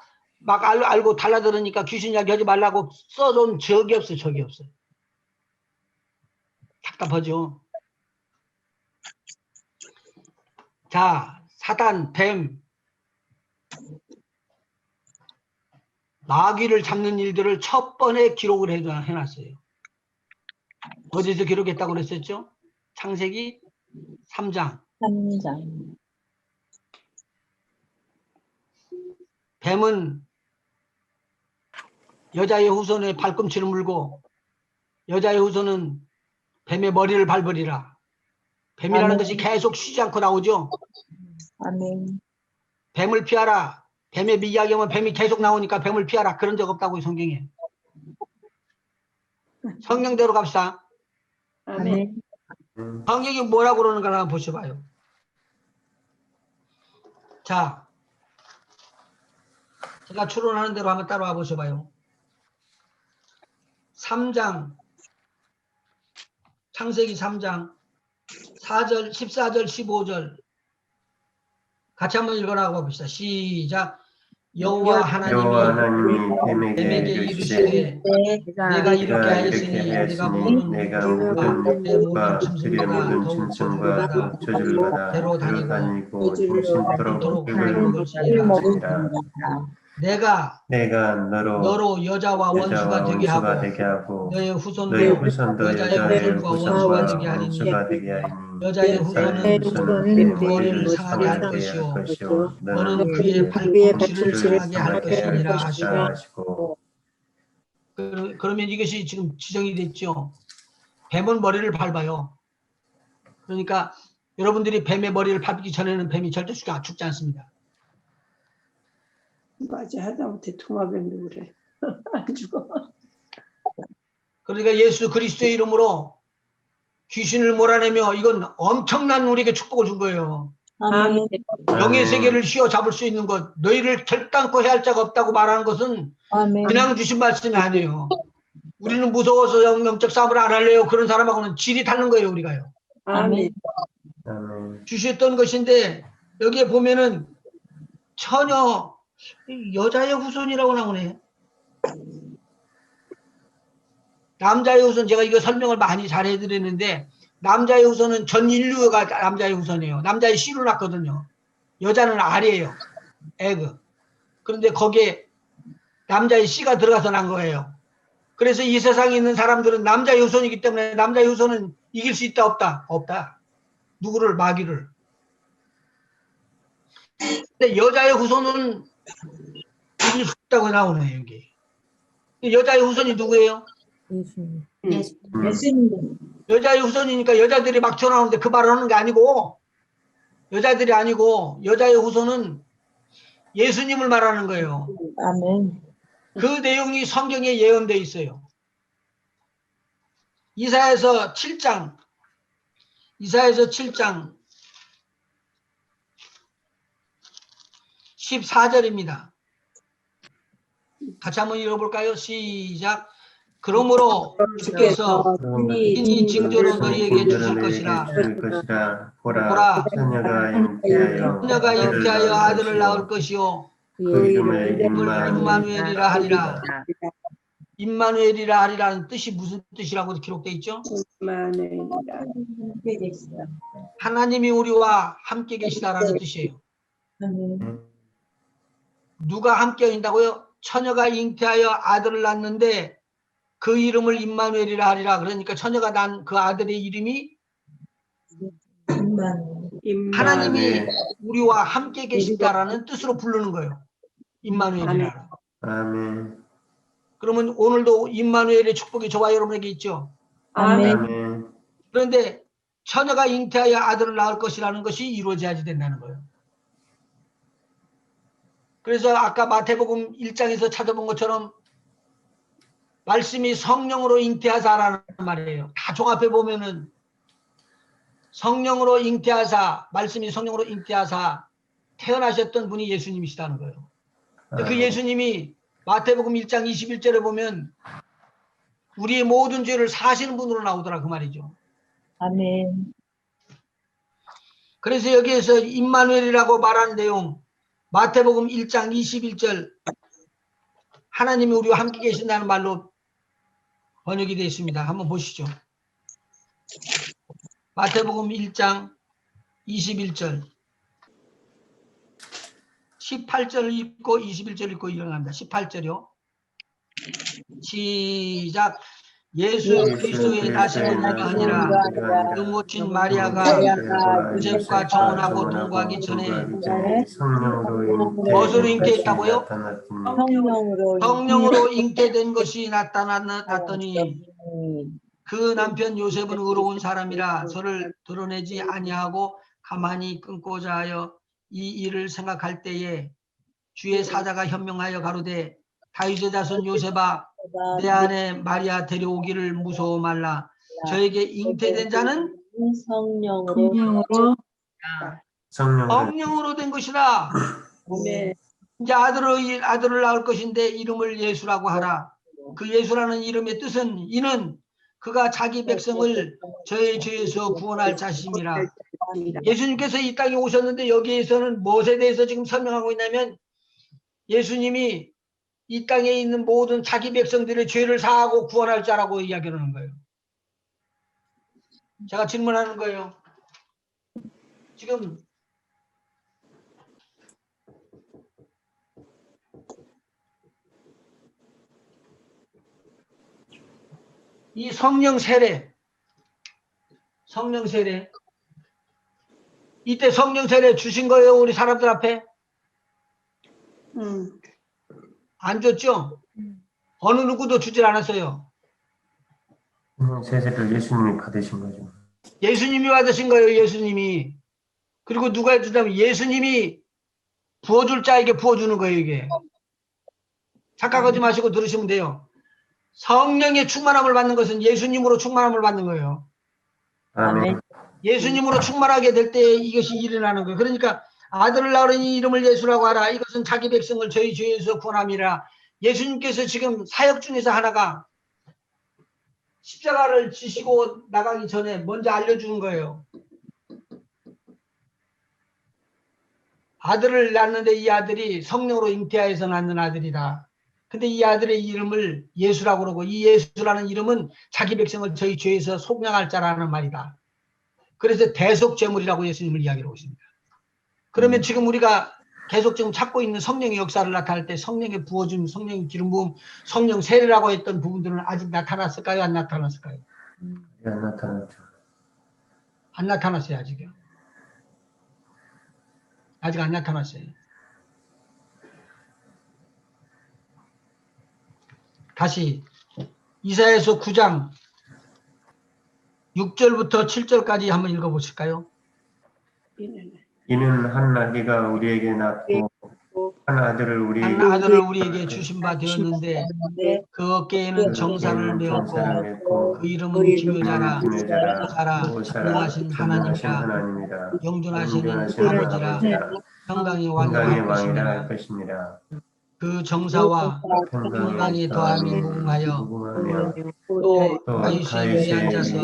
알고 달라들으니까 귀신 이야기 하지 말라고 써준 적이 없어, 적이 없어. 답답하죠. 자, 사단, 뱀, 마귀를 잡는 일들을 첫 번에 기록을 해놨어요. 어디서 기록했다고 그랬었죠? 창세기 3장. 3장. 뱀은 여자의 후손의 발꿈치를 물고 여자의 후손은 뱀의 머리를 밟으리라. 뱀이라는 아멘. 것이 계속 쉬지 않고 나오죠. 아멘. 뱀을 피하라. 뱀의 이야기하면 뱀이 계속 나오니까 뱀을 피하라. 그런 적 없다고 성경에. 성경대로 갑시다. 아멘. 아멘. 성경이 뭐라고 그러는가 한번 보셔봐요. 자, 제가 추론하는 대로 한번 따라와 보셔봐요. 3장, 창세기 3장 4절, 14절, 15절 같이 한번 읽어나가 봅시다. 시작. 여호와 하나님이 뱀에게 뱀에게 이르시되 내가 이렇게 하였으니 내가 모든 내가 물과 모든 들의 들의 모든 모든 짐승과 짐승과 저주를 받아 배로 다니고 다니고 짐승토록 흙을 먹을지니라. 내가 너로 여자와 원수가 되게 하고 너의 후손도 여자의 후손과 원수가 되게 하리니 여자의 후손은 머리를 상하게 할 것이요 너는 그의 발꿈치를 상하게 할 것이니라 하시고. 그러면 이것이 지금 지정이 됐죠. 뱀은 머리를 밟아요. 그러니까 여러분들이 뱀의 머리를 밟기 전에는 뱀이 절대 죽지 않습니다. 맞아, 하다못해 통화뱀도 그래. 안 죽어. 그러니까 예수 그리스도의 이름으로 귀신을 몰아내며 이건 엄청난 우리에게 축복을 준 거예요. 아멘. 영의 세계를 휘어잡을 수 있는 것, 너희를 결단코 해할 자가 없다고 말하는 것은 아멘. 그냥 주신 말씀이 아니에요. 우리는 무서워서 영적 싸움을 안 할래요. 그런 사람하고는 질이 다른 거예요, 우리가요. 아멘. 주셨던 것인데 여기에 보면은 전혀 여자의 후손이라고 나오네. 남자의 후손, 제가 이거 설명을 많이 잘 해드리는데 남자의 후손은 전 인류가 남자의 후손이에요. 남자의 씨로 낳거든요. 여자는 알이에요. 에그. 그런데 거기에 남자의 씨가 들어가서 난 거예요. 그래서 이 세상에 있는 사람들은 남자의 후손이기 때문에 남자의 후손은 이길 수 있다 없다? 없다. 누구를? 마귀를. 근데 여자의 후손은 이길 수 있다고 나오네요. 여기. 여자의 후손이 누구예요? 예수님. 예수님. 여자의 후손이니까 여자들이 막 튀어나오는데 그 말을 하는 게 아니고 여자들이 아니고 여자의 후손은 예수님을 말하는 거예요. 아멘. 그 내용이 성경에 예언되어 있어요. 이사야서 7장 14절입니다. 같이 한번 읽어볼까요? 시작. 그러므로 주께서 이 징조로 너희에게 주실 것이라. 보라, 처녀가 잉태하여 아들을 낳을 것이요 그 이름을 임마누엘이라 임마누엘이라 하리라. 임마누엘이라 하리라는 뜻이 무슨 뜻이라고 기록되어 있죠? 만회이라. 하나님이 우리와 함께 계시다라는 뜻이에요. 누가 함께 계신다고요? 처녀가 잉태하여 아들을 낳는데 그 이름을 임마누엘이라 하리라. 그러니까 처녀가 난 그 아들의 이름이 하나님이 우리와 함께 계시다라는 뜻으로 부르는 거예요. 임마누엘이라. 아멘. 그러면 오늘도 임마누엘의 축복이 저와 여러분에게 있죠. 아멘. 아멘. 그런데 처녀가 잉태하여 아들을 낳을 것이라는 것이 이루어져야지 된다는 거예요. 그래서 아까 마태복음 1장에서 찾아본 것처럼 말씀이 성령으로 잉태하사라는 말이에요. 다 종합해 보면은 성령으로 잉태하사, 말씀이 성령으로 잉태하사 태어나셨던 분이 예수님이시다는 거예요. 근데 그 예수님이 마태복음 1장 21절에 보면 우리의 모든 죄를 사하시는 분으로 나오더라 그 말이죠. 아멘. 그래서 여기에서 임마누엘이라고 말하는 내용 마태복음 1장 21절 하나님이 우리와 함께 계신다는 말로 번역이 되어 있습니다. 한번 보시죠. 마태복음 1장 21절 18절 읽고 21절 읽고 일어납니다. 18절이요. 시작. 예수 그리스도의 나심은 이가 아니라 그 모친 마리아가 요셉과 정혼하고 동거하기 전에 무엇으로 잉태했다고요? 성령으로 잉태된 것이 나타났더니 그 남편 요셉은 의로운 사람이라 저를 드러내지 아니하고 가만히 끊고자 하여 이 일을 생각할 때에 주의 사자가 현명하여 가로되 다윗의 자손 요셉아 내 아내 마리아 데려오기를 무서워 말라. 저에게 잉태된 자는 성령으로 된 것이라. 이제 아들을 낳을 것인데 이름을 예수라고 하라. 그 예수라는 이름의 뜻은 이는 그가 자기 백성을 저의 죄에서 구원할 자심이라. 예수님께서 이 땅에 오셨는데 여기에서는 무엇에 대해서 지금 설명하고 있냐면 예수님이 이 땅에 있는 모든 자기 백성들의 죄를 사하고 구원할 자라고 이야기하는 거예요. 제가 질문하는 거예요. 지금 이 성령 세례 이때 성령 세례 주신 거예요 우리 사람들 앞에? 안 줬죠? 어느 누구도 주질 않았어요. 세례를 예수님이 받으신 거죠. 예수님이 받으신 거예요. 예수님이. 그리고 누가 해주냐면 예수님이 부어줄 자에게 부어주는 거예요. 이게. 착각하지 마시고 들으시면 돼요. 성령의 충만함을 받는 것은 예수님으로 충만함을 받는 거예요. 아멘. 예수님으로 충만하게 될 때 이것이 일어나는 거예요. 그러니까 아들을 낳으니 이름을 예수라고 하라. 이것은 자기 백성을 저희 죄에서 구원함이라. 예수님께서 지금 사역 중에서 하나가 십자가를 지시고 나가기 전에 먼저 알려주는 거예요. 아들을 낳는데 이 아들이 성령으로 잉태하여서 낳는 아들이다. 근데 이 아들의 이름을 예수라고 그러고 이 예수라는 이름은 자기 백성을 저희 죄에서 속량할 자라는 말이다. 그래서 대속제물이라고 예수님을 이야기하고 있습니다. 그러면 지금 우리가 계속 지금 찾고 있는 성령의 역사를 나타낼 때 성령의 부어줌, 성령의 기름 부음, 성령 세례라고 했던 부분들은 아직 나타났을까요? 안 나타났을까요? 안 나타났죠. 안 나타났어요. 아직은. 아직 안 나타났어요. 다시 이사야서 9장 6절부터 7절까지 한번 읽어보실까요? 이는 한 나귀가 우리에게 낳고 한 아들을 우리에게 주신 바 되었는데 그 어깨에는 정사를 메었고 그 이름은 기묘자라 전능하신 하나님이라 영존하시는 아버지라 평강의 왕이라 할 것입니다. 그 정사와 평강이 더함이 무궁하여 무궁하며 또 또 다윗의 위에 앉아서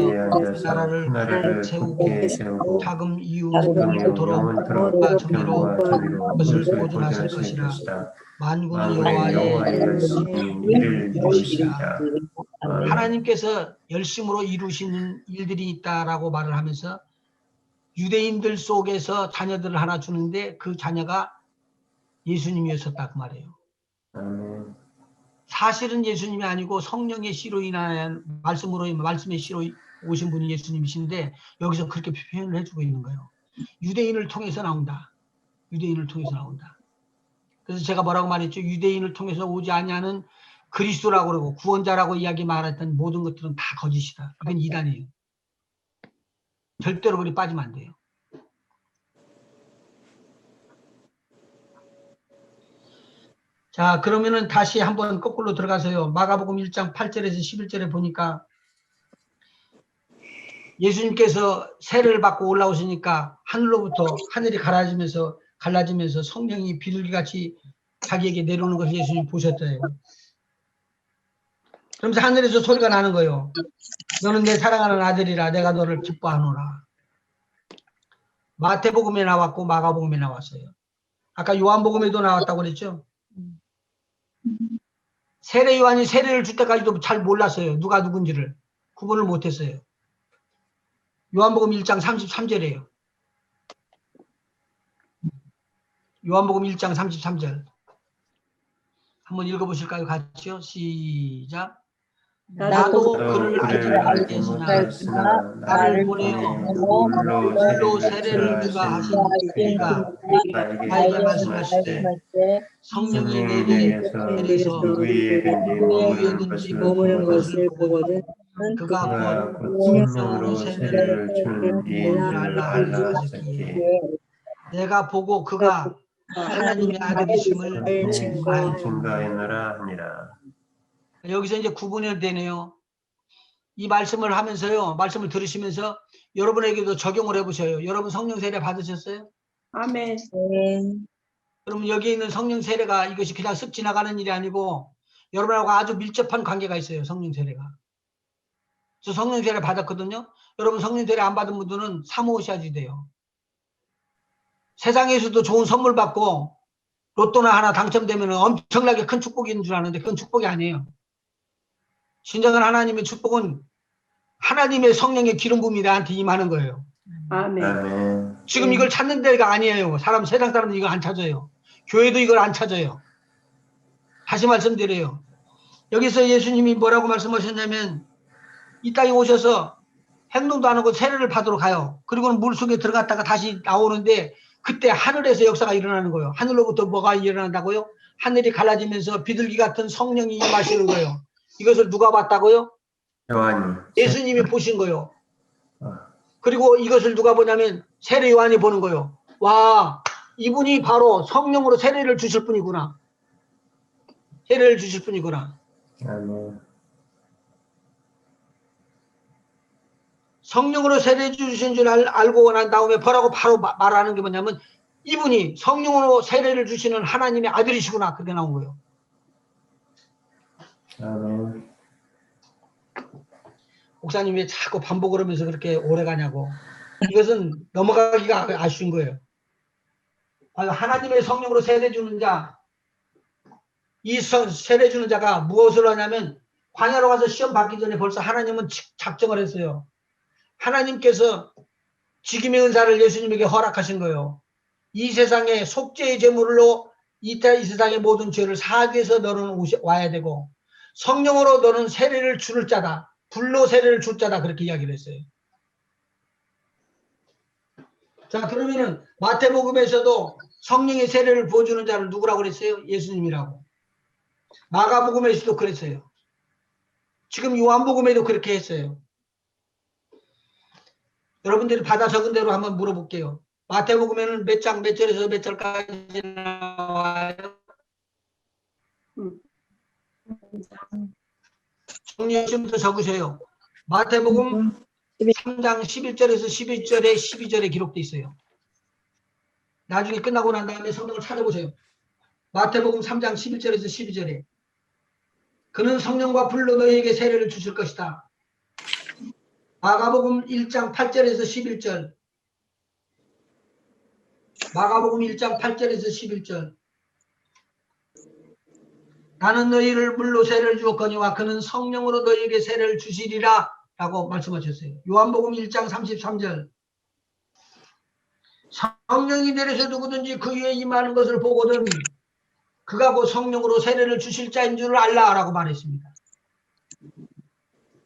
나라를 나라를 세우고 굳게 세우고 자금 이후 지금요 영원토록 영원토록 평과 정의로 평과 정의로 그것을 그것을 보존하실 보존하실 것이라. 것이다. 만군의 만군의 여호와의 여호와의 열심히 이를 이루시리라. 아멘. 하나님께서 열심으로 이루시는 일들이 있다라고 말을 하면서 유대인들 속에서 자녀들을 하나 주는데 그 자녀가 예수님이었었다 그 말이에요. 아멘. 사실은 예수님이 아니고 성령의 씨로 인한 말씀의 씨로 오신 분이 예수님이신데 여기서 그렇게 표현을 해주고 있는 거예요. 유대인을 통해서 나온다. 유대인을 통해서 나온다. 그래서 제가 뭐라고 말했죠? 유대인을 통해서 오지 아니하는 그리스도라고 그러고 구원자라고 이야기 말했던 모든 것들은 다 거짓이다. 이건 이단이에요. 절대로 그리 빠지면 안 돼요. 자, 그러면은 다시 한번 거꾸로 들어가서요. 마가복음 1장 8절에서 11절에 보니까 예수님께서 세례를 받고 올라오시니까 하늘로부터 하늘이 갈라지면서 성령이 비둘기같이 자기에게 내려오는 것을 예수님이 보셨대요. 그러면서 하늘에서 소리가 나는 거예요. 너는 내 사랑하는 아들이라 내가 너를 기뻐하노라. 마태복음에 나왔고 마가복음에 나왔어요. 아까 요한복음에도 나왔다고 그랬죠. 세례 요한이 세례를 줄 때까지도 잘 몰랐어요. 누가 누군지를 구분을 못했어요. 요한복음 1장 33절이에요. 요한복음 1장 33절 한번 읽어보실까요? 같이요. 시작. 나도 그를 알지 못하였으나 나를 보내어 물로 세례를 주가 하신 그가 나에게 말씀하시되 성령이 내게 내려서 누구에게든지 머무는 것을 보거든 그가 곧 성령으로 세례를 주는 이인 줄 알라 하셨기에 내가 보고 그가 하나님의 아들이심을 증거하였노라 하니라. 여기서 이제 구분이 되네요. 이 말씀을 하면서요, 말씀을 들으시면서 여러분에게도 적용을 해보셔요. 여러분 성령 세례 받으셨어요? 아멘. 그러면 여기 있는 성령 세례가 이것이 그냥 쓱 지나가는 일이 아니고 여러분하고 아주 밀접한 관계가 있어요. 성령 세례가. 저 성령 세례 받았거든요. 여러분 성령 세례 안 받은 분들은 사모하셔야지 돼요. 세상에서도 좋은 선물 받고 로또나 하나 당첨되면 엄청나게 큰 축복인 줄 아는데 그건 축복이 아니에요. 진정한 하나님의 축복은 하나님의 성령의 기름 부음이 나한테 임하는 거예요. 아멘. 아멘. 지금 이걸 찾는 데가 아니에요. 세상 사람들 이걸 안 찾아요. 교회도 이걸 안 찾아요. 다시 말씀드려요. 여기서 예수님이 뭐라고 말씀하셨냐면 이 땅에 오셔서 행동도 안 하고 세례를 받으러 가요. 그리고는 물속에 들어갔다가 다시 나오는데 그때 하늘에서 역사가 일어나는 거예요. 하늘로부터 뭐가 일어난다고요? 하늘이 갈라지면서 비둘기 같은 성령이 임하시는 거예요. 이것을 누가 봤다고요? 요한이. 예수님이 보신 거예요. 그리고 이것을 누가 보냐면 세례 요한이 보는 거예요. 와, 이분이 바로 성령으로 세례를 주실 분이구나. 세례를 주실 분이구나. 아멘. 성령으로 세례 주신 줄 알고 난 다음에 뭐라고 바로 말하는 게 뭐냐면 이분이 성령으로 세례를 주시는 하나님의 아들이시구나. 그렇게 나온 거예요. 아멘. 목사님 왜 자꾸 반복을 하면서 그렇게 오래 가냐고. 이것은 넘어가기가 아쉬운 거예요. 하나님의 성령으로 세례 주는 자, 이 세례 주는 자가 무엇을 하냐면 광야로 가서 시험 받기 전에 벌써 하나님은 작정을 했어요. 하나님께서 죽임의 은사를 예수님에게 허락하신 거예요. 이 세상에 속죄의 제물로 이 세상의 모든 죄를 사하기 위해서 너는 와야 되고 성령으로 너는 세례를 줄 자다. 불로 세례를 줄 자다. 그렇게 이야기를 했어요. 자, 그러면은 마태복음에서도 성령의 세례를 부어주는 자를 누구라고 그랬어요? 예수님이라고. 마가복음에서도 그랬어요. 지금 요한복음에도 그렇게 했어요. 여러분들이 받아 적은 대로 한번 물어볼게요. 마태복음에는 몇 장 몇 절에서 몇 절까지 나와요? 정리하시면서 적으세요. 마태복음 3장 11절에서 11절에 12절에 기록되어 있어요. 나중에 끝나고 난 다음에 성경을 찾아보세요. 마태복음 3장 11절에서 12절에 그는 성령과 불로 너희에게 세례를 주실 것이다. 마가복음 1장 8절에서 11절. 마가복음 1장 8절에서 11절. 나는 너희를 물로 세례를 주었거니와 그는 성령으로 너희에게 세례를 주시리라 라고 말씀하셨어요. 요한복음 1장 33절. 성령이 내려서 누구든지 그 위에 임하는 것을 보거든 그가 곧 성령으로 세례를 주실 자인 줄 알라 라고 말했습니다.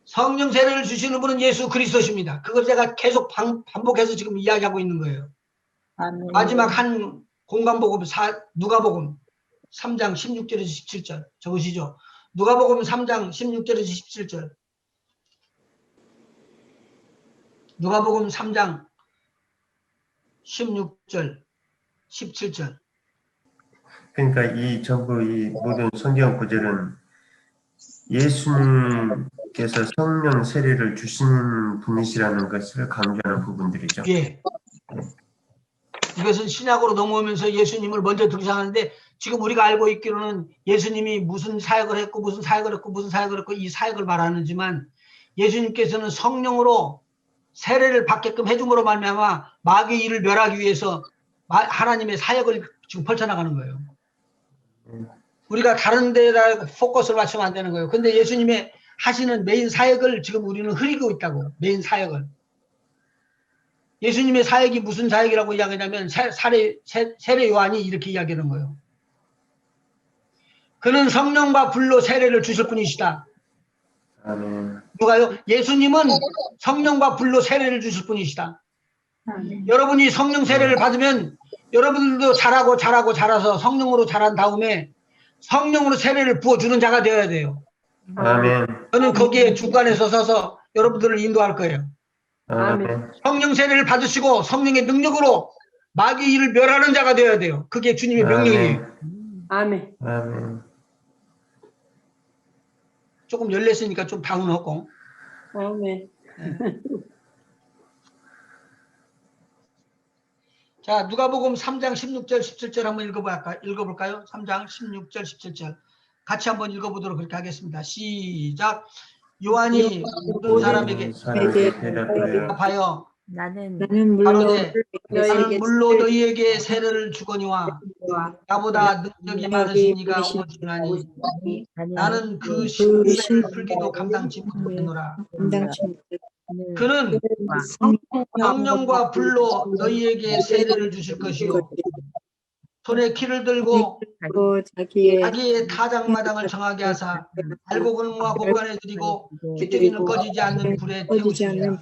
성령 세례를 주시는 분은 예수 그리스도십니다. 그걸 제가 계속 반복해서 지금 이야기하고 있는 거예요. 아멘. 마지막 한 공간복음 누가복음 3장 16절에서 17절 적으시죠. 누가복음 3장 16절에서 17절. 누가복음 3장 16절 17절. 그러니까 이 전부 이 모든 성경 구절은 예수님께서 성령 세례를 주시는 분이시라는 것을 강조하는 부분들이죠. 예. 이것은 신약으로 넘어오면서 예수님을 먼저 등장하는데 지금 우리가 알고 있기로는 예수님이 무슨 사역을 했고 무슨 사역을 했고 무슨 사역을 했고 이 사역을 말하는지만 예수님께서는 성령으로 세례를 받게끔 해줌으로 말미암아 마귀의 일을 멸하기 위해서 하나님의 사역을 지금 펼쳐나가는 거예요. 우리가 다른 데다 포커스를 맞추면 안 되는 거예요. 근데 예수님의 하시는 메인 사역을 지금 우리는 흐리고 있다고. 메인 사역을. 예수님의 사역이 무슨 사역이라고 이야기하냐면 세례 요한이 이렇게 이야기하는 거예요. 그는 성령과 불로 세례를 주실 분이시다. 아멘. 누가요? 예수님은 성령과 불로 세례를 주실 분이시다. 여러분이 성령 세례를 받으면 여러분들도 자라서 성령으로 자란 다음에 성령으로 세례를 부어주는 자가 되어야 돼요. 아멘. 저는 거기에 중간에 서서 여러분들을 인도할 거예요. 아멘. 성령 세례를 받으시고 성령의 능력으로 마귀의 일을 멸하는 자가 되어야 돼요. 그게 주님의 명령이에요. 아멘. 아멘. 조금 열렸으니까 좀 당황하고. 아멘. 자, 누가복음 3장 16절 17절 한번 읽어볼까요? 3장 16절 17절 같이 한번 읽어보도록 그렇게 하겠습니다. 시작. 요한이 모든 사람에게 대답하여 나는 가로되 너희에게 물로 너희에게 세례를 주거니와 나보다 능력이 많으신 이가 오시나니 나는 그 신부를 풀기도 감당치 못하노라. 그는 성령과 불로 너희에게 세례를 주실 것이요 손에 키를 들고 자기의 타작마당을 정하게 하사 알곡은과 곡간에 드리고 휘뚜기는 꺼지지 않는 불에 태우시리라.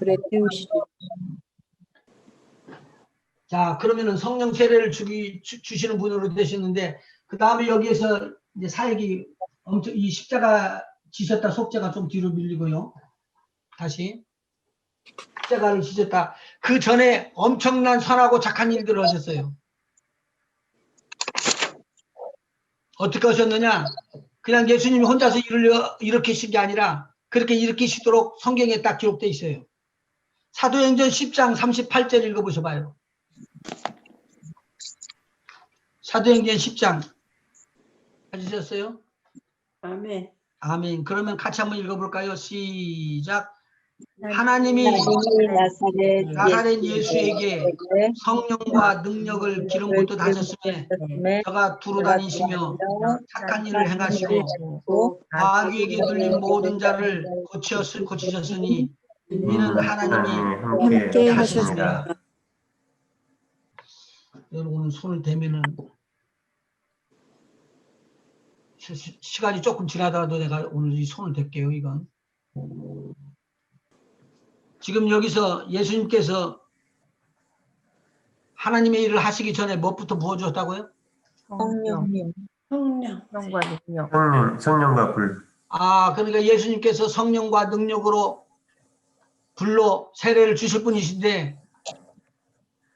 자, 그러면은 성령 세례를 주시는 분으로 되시는데 그 다음에 여기에서 이제 사역이 엄청 이 십자가 지셨다 속죄가 좀 뒤로 밀리고요. 다시 십자가를 지셨다. 그 전에 엄청난 선하고 착한 일들을 하셨어요. 어떻게 하셨느냐? 그냥 예수님이 혼자서 일을 일으키신 게 아니라 그렇게 일으키시도록 성경에 딱 기록되어 있어요. 사도행전 10장 38절 읽어보셔봐요. 사도행전 10장 찾으셨어요? 아멘. 아멘. 그러면 같이 한번 읽어볼까요? 시작. 하나님이 나사렛 예수에게 성령과 능력을 기름부터 다셨음에 저가 두루 다니시며 착한 일을 행하시고 마귀에게 들린 모든 자를 고치셨으니 이는 하나님이 함께 하셨습니다. 여러분 손을 대면은 시간이 조금 지나더라도 내가 오늘 이 손을 댈게요. 이건 지금 여기서 예수님께서 하나님의 일을 하시기 전에 무엇부터 부어주셨다고요? 성령과 불. 아, 그러니까 예수님께서 성령과 능력으로 불로 세례를 주실 분이신데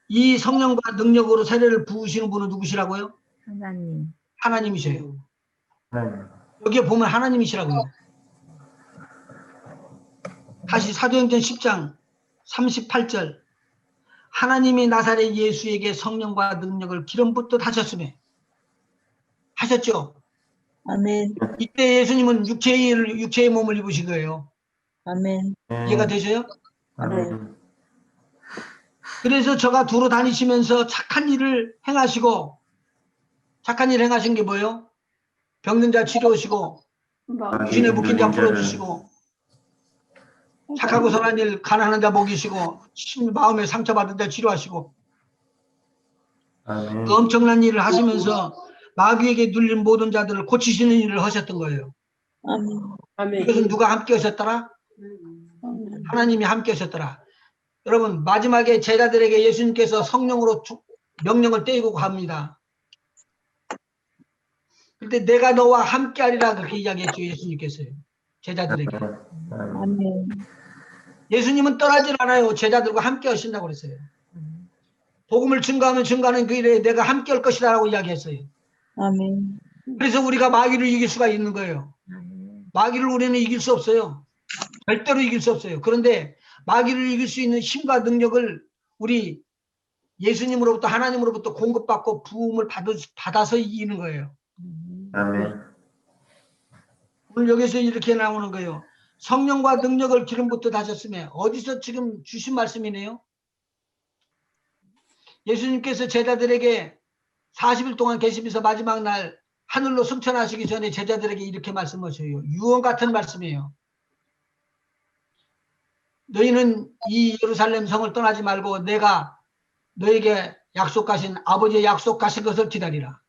이 성령과 능력으로 세례를 부으시는 분은 누구시라고요? 하나님. 하나님이세요. 아멘. 여기에 보면 하나님이시라고요. 다시 사도행전 10장 38절 하나님이 나사렛 예수에게 성령과 능력을 기름부터 다셨으며 하셨죠? 아멘. 이때 예수님은 육체의 몸을 입으신 거예요. 아멘. 이해가 되셔요? 아멘. 그래서 저가 두루 다니시면서 착한 일을 행하시고, 착한 일 행하신 게 뭐예요? 병든 자 치료하시고, 귀신에 묶인 자 풀어주시고, 착하고 선한 일 가난한 자 먹이시고, 마음에 상처받은 자 치료하시고, 아멘. 그 엄청난 일을 하시면서 마귀에게 눌린 모든 자들을 고치시는 일을 하셨던 거예요. 아멘. 이것은 누가 함께 하셨더라? 하나님이 함께 하셨더라. 여러분, 마지막에 제자들에게 예수님께서 성령으로 명령을 떼고 갑니다. 그때 내가 너와 함께 하리라 그렇게 이야기했죠. 예수님께서요. 제자들에게. 아멘. 예수님은 떠나질 않아요. 제자들과 함께 하신다고 그랬어요. 복음을 증거하면 증거하는 그 일에 내가 함께 할 것이다 라고 이야기했어요. 아멘. 그래서 우리가 마귀를 이길 수가 있는 거예요. 마귀를 우리는 이길 수 없어요. 절대로 이길 수 없어요. 그런데 마귀를 이길 수 있는 힘과 능력을 우리 예수님으로부터 하나님으로부터 공급받고 부음을 받아서 이기는 거예요. 아멘. 오늘 여기서 이렇게 나오는 거예요. 성령과 능력을 기름부터 다셨으며 어디서 지금 주신 말씀이네요. 예수님께서 제자들에게 40일 동안 계시면서 마지막 날 하늘로 승천하시기 전에 제자들에게 이렇게 말씀하셔요. 유언 같은 말씀이에요. 너희는 이 예루살렘 성을 떠나지 말고 내가 너에게 약속하신 아버지의 약속하신 것을 기다리라.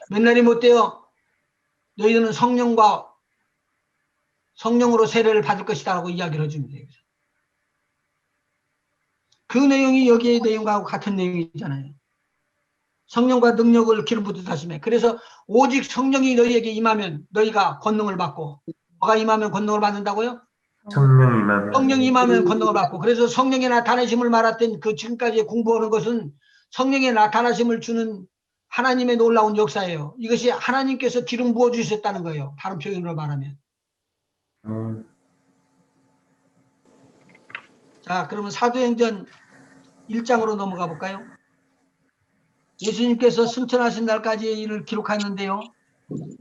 몇 날이 못되어 너희는 성령으로 세례를 받을 것이다 라고 이야기를 해줍니다. 그 내용이 여기의 내용과 같은 내용이잖아요. 성령과 능력을 기름부터 다시매. 그래서 오직 성령이 너희에게 임하면 너희가 권능을 받고, 뭐가 임하면 권능을 받는다고요? 성령 임하면. 성령이 임하면 권능을 받고. 그래서 성령의 나타나심을 말했던 그 지금까지 공부하는 것은 성령의 나타나심을 주는 하나님의 놀라운 역사예요. 이것이 하나님께서 기름 부어주셨다는 거예요. 다른 표현으로 말하면. 자, 그러면 사도행전 1장으로 넘어가 볼까요? 예수님께서 승천하신 날까지의 일을 기록하는데요.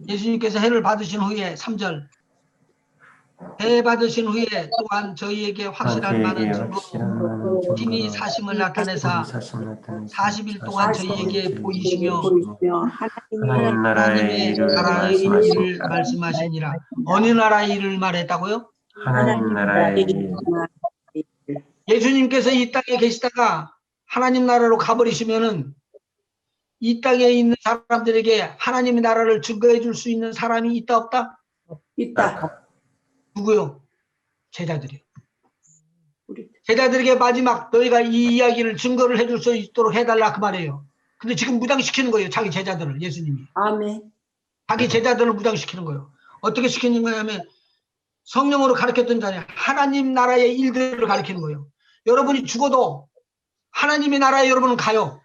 예수님께서 해를 받으신 후에 3절. 해 받으신 후에 또한 저희에게 확실한 많은 증거로 친히 사심을 나타내사 40일 동안 저희에게 보이시며 하나님 나라의 일을 말씀하시니라. 어느 나라의 일을 말했다고요? 하나님 나라의 일. 예수님께서 이 땅에 계시다가 하나님 나라로 가버리시면은 이 땅에 있는 사람들에게 하나님의 나라를 증거해 줄 수 있는 사람이 있다 없다? 있다. 누구요? 제자들이요. 제자들에게 마지막 너희가 이 이야기를 증거를 해줄 수 있도록 해달라 그 말이에요. 근데 지금 무장시키는 거예요. 자기 제자들을. 예수님이. 아멘. 자기 제자들을 무장시키는 거예요. 어떻게 시키는 거냐면 성령으로 가르쳤던 자니 하나님 나라의 일들을 가르치는 거예요. 여러분이 죽어도 하나님의 나라에 여러분은 가요.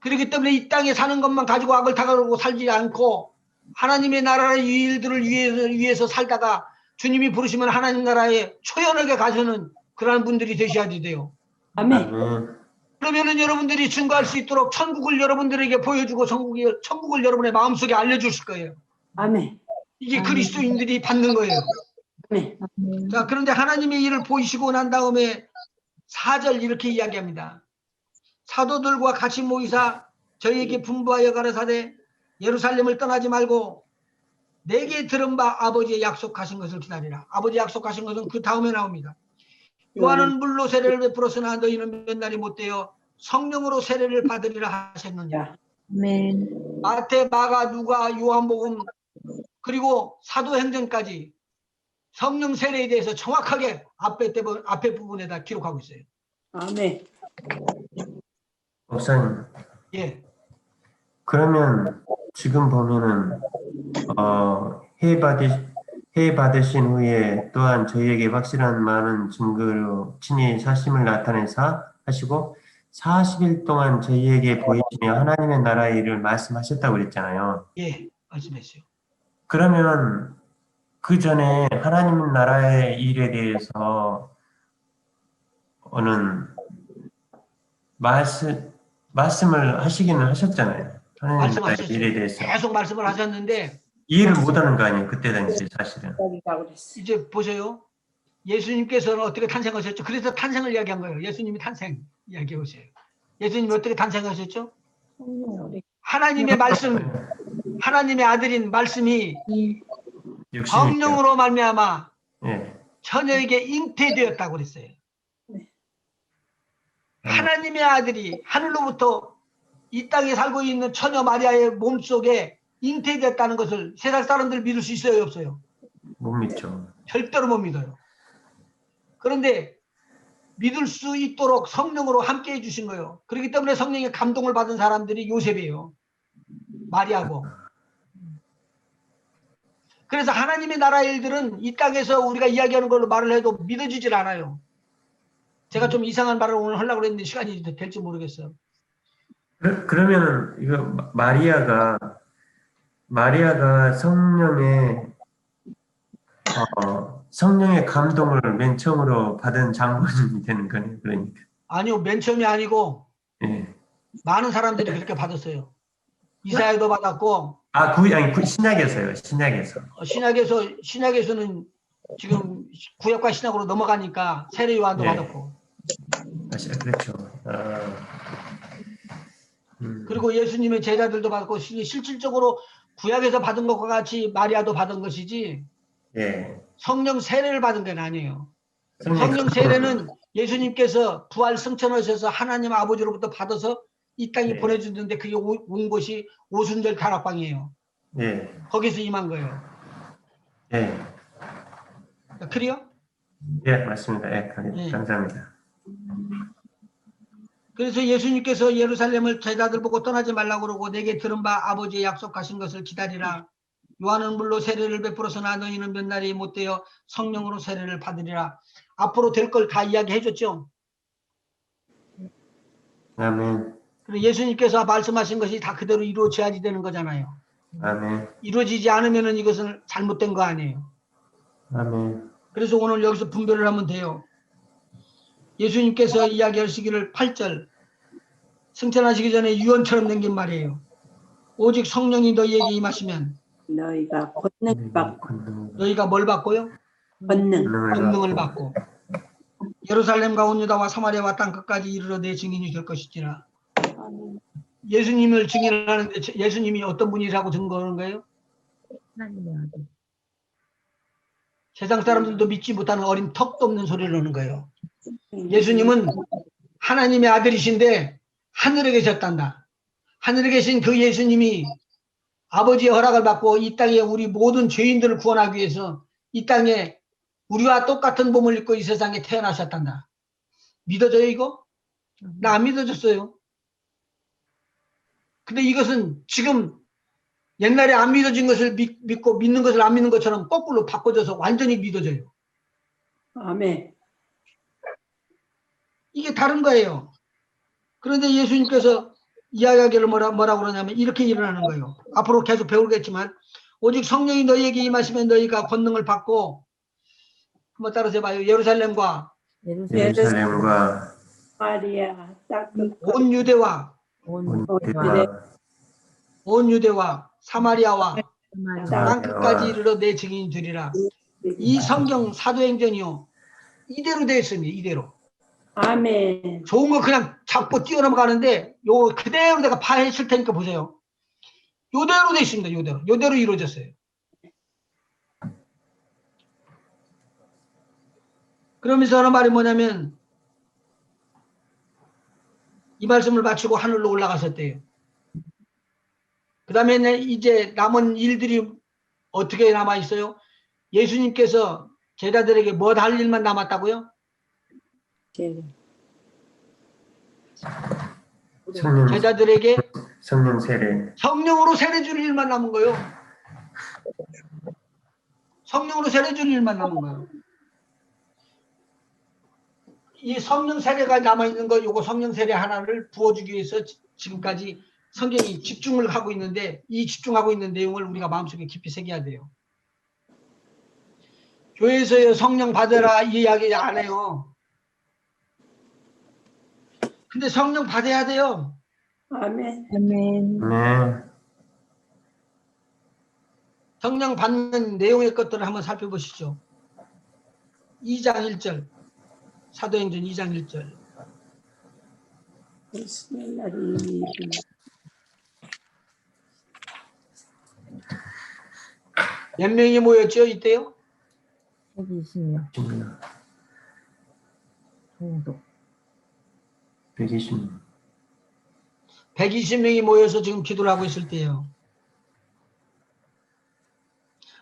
그렇기 때문에 이 땅에 사는 것만 가지고 악을 타가고 살지 않고 하나님의 나라의 일들을 위해서 살다가 주님이 부르시면 하나님 나라에 초연하게 가서는 그러한 분들이 되셔야 돼요. 아멘. 그러면은 여러분들이 증거할 수 있도록 천국을 여러분들에게 보여주고 천국을 여러분의 마음속에 알려주실 거예요. 아멘. 이게 그리스도인들이 받는 거예요. 아멘. 자, 그런데 하나님의 일을 보이시고 난 다음에 4절 이렇게 이야기합니다. 사도들과 같이 모이사 저희에게 분부하여 가라사대 예루살렘을 떠나지 말고 내게 들은 바 아버지의 약속하신 것을 기다리라. 아버지 약속하신 것은 그 다음에 나옵니다. 요한은 물로 세례를 베풀었으나 너희는 몇 날이 못되어 성령으로 세례를 받으리라 하셨느냐. 아멘. 마태, 마가, 누가, 요한복음 그리고 사도행전까지 성령 세례에 대해서 정확하게 앞에 부분에다 기록하고 있어요. 아멘. 목사님. 예. 그러면 지금 보면은 해 받으신 후에 또한 저희에게 확실한 많은 증거로 친히 사심을 나타내사 하시고 40일 동안 저희에게 보이시며 하나님의 나라의 일을 말씀하셨다고 그랬잖아요. 예. 말씀했어요. 그러면 그 전에 하나님 나라의 일에 대해서 오는 말씀을 하시기는 하셨잖아요. 하나님 나라의 말씀하셨죠. 일에 대해서. 계속 말씀을 하셨는데 이해를 못하는 거 아니에요. 그때 당시 사실은. 이제 보세요. 예수님께서는 어떻게 탄생하셨죠? 그래서 탄생을 이야기한 거예요. 예수님이 탄생 이야기해 보세요. 예수님이 어떻게 탄생하셨죠? 하나님의 말씀, 하나님의 아들인 말씀이 육신이죠. 성령으로 말미암아 예. 처녀에게 잉태되었다고 그랬어요. 하나님의 아들이 하늘로부터 이 땅에 살고 있는 처녀 마리아의 몸속에 잉태되었다는 것을 세상 사람들 믿을 수 있어요, 없어요? 못 믿죠. 절대로 못 믿어요. 그런데 믿을 수 있도록 성령으로 함께 해주신 거예요. 그렇기 때문에 성령의 감동을 받은 사람들이 요셉이에요. 마리아고. 그래서 하나님의 나라의 일들은 이 땅에서 우리가 이야기하는 걸로 말을 해도 믿어지질 않아요. 제가 좀 이상한 말을 오늘 하려고 했는데 시간이 될지 모르겠어요. 그러면은 이거 마리아가 성령의 감동을 맨 처음으로 받은 장본인이 되는 거네요. 그러니까. 아니요, 맨 처음이 아니고 예. 많은 사람들이 그렇게 받았어요. 이사야도 받았고 신약에서요. 신약에서. 신약에서는 지금 구약과 신약으로 넘어가니까 세례 요한도 예. 받았고. 그렇죠. 그리고 예수님의 제자들도 받고 실질적으로 구약에서 받은 것과 같이 마리아도 받은 것이지 예. 성령 세례를 받은 건 아니에요. 성령 세례는 예수님께서 부활 승천하셔서 하나님 아버지로부터 받아서 이 땅에 네. 보내주는데 그게 온 곳이 오순절 다락방이에요. 예. 거기서 임한 거예요. 예. 그래요? 예, 맞습니다. 예, 예. 감사합니다. 그래서 예수님께서 예루살렘을 제자들 보고 떠나지 말라고 그러고 내게 들은 바 아버지의 약속하신 것을 기다리라. 요한은 물로 세례를 베풀어서나 너희는 몇 날이 못되어 성령으로 세례를 받으리라. 앞으로 될 걸 다 이야기해 줬죠. 아멘. 그리고 예수님께서 말씀하신 것이 다 그대로 이루어져야지 되는 거잖아요. 아멘. 이루어지지 않으면 이것은 잘못된 거 아니에요. 아멘. 그래서 오늘 여기서 분별을 하면 돼요. 예수님께서 이야기하시기를 8절 승천하시기 전에 유언처럼 남긴 말이에요. 오직 성령이 너희에게 임하시면 너희가 권능 받고 너희가 뭘 받고요? 권능을 받고 예루살렘과 온 유다와 사마리아와 땅 끝까지 이르러 내 증인이 될 것이지라. 예수님을 증인하는데 예수님이 어떤 분이라고 증거하는 거예요? 하나님의 아들. 세상 사람들도 믿지 못하는 어린 턱도 없는 소리를 하는 거예요. 예수님은 하나님의 아들이신데 하늘에 계셨단다. 하늘에 계신 그 예수님이 아버지의 허락을 받고 이 땅에 우리 모든 죄인들을 구원하기 위해서 이 땅에 우리와 똑같은 몸을 입고 이 세상에 태어나셨단다. 믿어져요 이거? 나 안 믿어졌어요. 근데 이것은 지금 옛날에 안 믿어진 것을 믿고 믿는 것을 안 믿는 것처럼 거꾸로 바꿔져서 완전히 믿어져요. 아멘. 이게 다른 거예요. 그런데 예수님께서 이야기하기를 뭐라고 그러냐면 이렇게 일어나는 거예요. 앞으로 계속 배우겠지만 오직 성령이 너희에게 임하시면 너희가 권능을 받고 한번 따라서 해봐요. 예루살렘과 마리아 땅끝 온 유대와 온 유대와 사마리아와 땅 끝까지 이르러 내 증인이 되리라. 이 성경 사도행전이요. 이대로 되어 있습니다. 이대로. 아멘. 좋은 거 그냥 잡고 뛰어넘어가는데 요 그대로 내가 파헤칠 테니까 보세요. 요대로 되어 있습니다. 요대로 이루어졌어요. 그러면서 하는 말이 뭐냐면 이 말씀을 마치고 하늘로 올라가셨대요. 그 다음에 이제 남은 일들이 어떻게 남아 있어요? 예수님께서 제자들에게 뭐 할 일만 남았다고요? 제자들에게 성령 세례. 성령으로 세례 줄 일만 남은 거예요. 성령으로 세례 줄 일만 남은 거예요. 이 성령 세례가 남아있는 거, 요거 성령 세례 하나를 부어주기 위해서 지금까지 성경이 집중을 하고 있는데, 이 집중하고 있는 내용을 우리가 마음속에 깊이 새겨야 돼요. 교회에서 성령 받으라 이 이야기 안 해요. 근데 성령 받아야 돼요. 아멘. 아멘. 네. 성령 받는 내용의 것들을 한번 살펴보시죠. 2장 1절. 사도행전 2장 1절. 예수의 날이 몇 명이 모였죠? 이때요? 120명 정도. 120. 120명이 모여서 지금 기도를 하고 있을 때예요.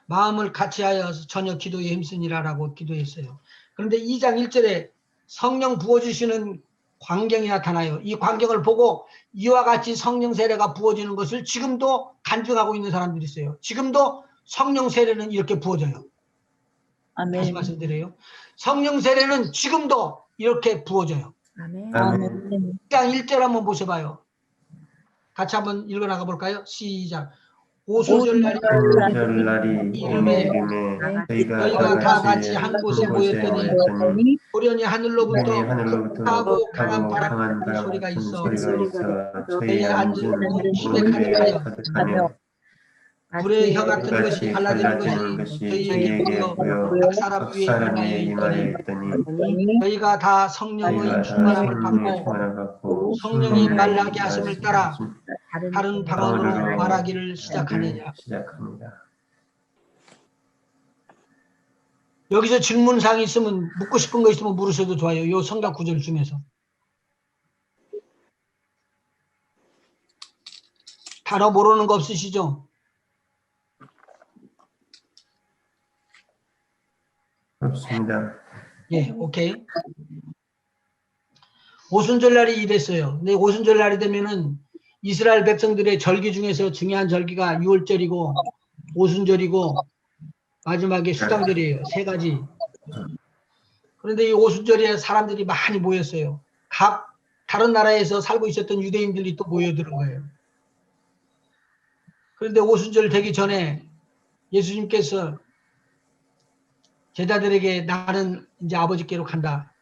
마음을 같이하여 전혀 기도에 힘쓰니라라고 기도했어요. 그런데 2장 1절에 성령 부어주시는 광경이 나타나요. 이 광경을 보고 이와 같이 성령 세례가 부어지는 것을 지금도 간증하고 있는 사람들이 있어요. 지금도 성령 세례는 이렇게 부어져요. 다시 아멘. 말씀드려요. 성령 세례는 지금도 이렇게 부어져요. 아멘. 아멘. 2장 1절 한번 보셔봐요. 같이 한번 읽어나가 볼까요? 시작. 오순절날이 오순절날이 이름에 저희가 다 같이 한 곳에 모였더니 호련히 하늘로부터 하늘로부터 하고 강한 바람 강한 바람 소리가 같은 있어 소리가 있어 저희 저희 앉은 앉은 집에 집에 가득하여 불의 혀 같은 것이 같이 갈라지는 것이 저희에게 보여 각 사람 위에 임하여 있더니 저희가 다 성령의 저희가 다 충만함을 성령의 받고 충만함을 받고 성령이 말하게 하심을 따라 다른 방언으로 방언으로 말하기를 시작하느냐. 시작합니다. 여기서 질문사항이 있으면 묻고 싶은 거 있으면 물으셔도 좋아요. 요 성경 구절 중에서. 단어 모르는 거 없으시죠? 없습니다. 예, 오케이. 오순절날이 이랬어요. 근데 오순절날이 되면은 이스라엘 백성들의 절기 중에서 중요한 절기가 6월절이고 오순절이고 마지막에 수당절이에요. 세 가지. 그런데 이 오순절에 사람들이 많이 모였어요. 각 다른 나라에서 살고 있었던 유대인들이 또 모여드는 거예요. 그런데 오순절 되기 전에 예수님께서 제자들에게 나는 이제 아버지께로 간다.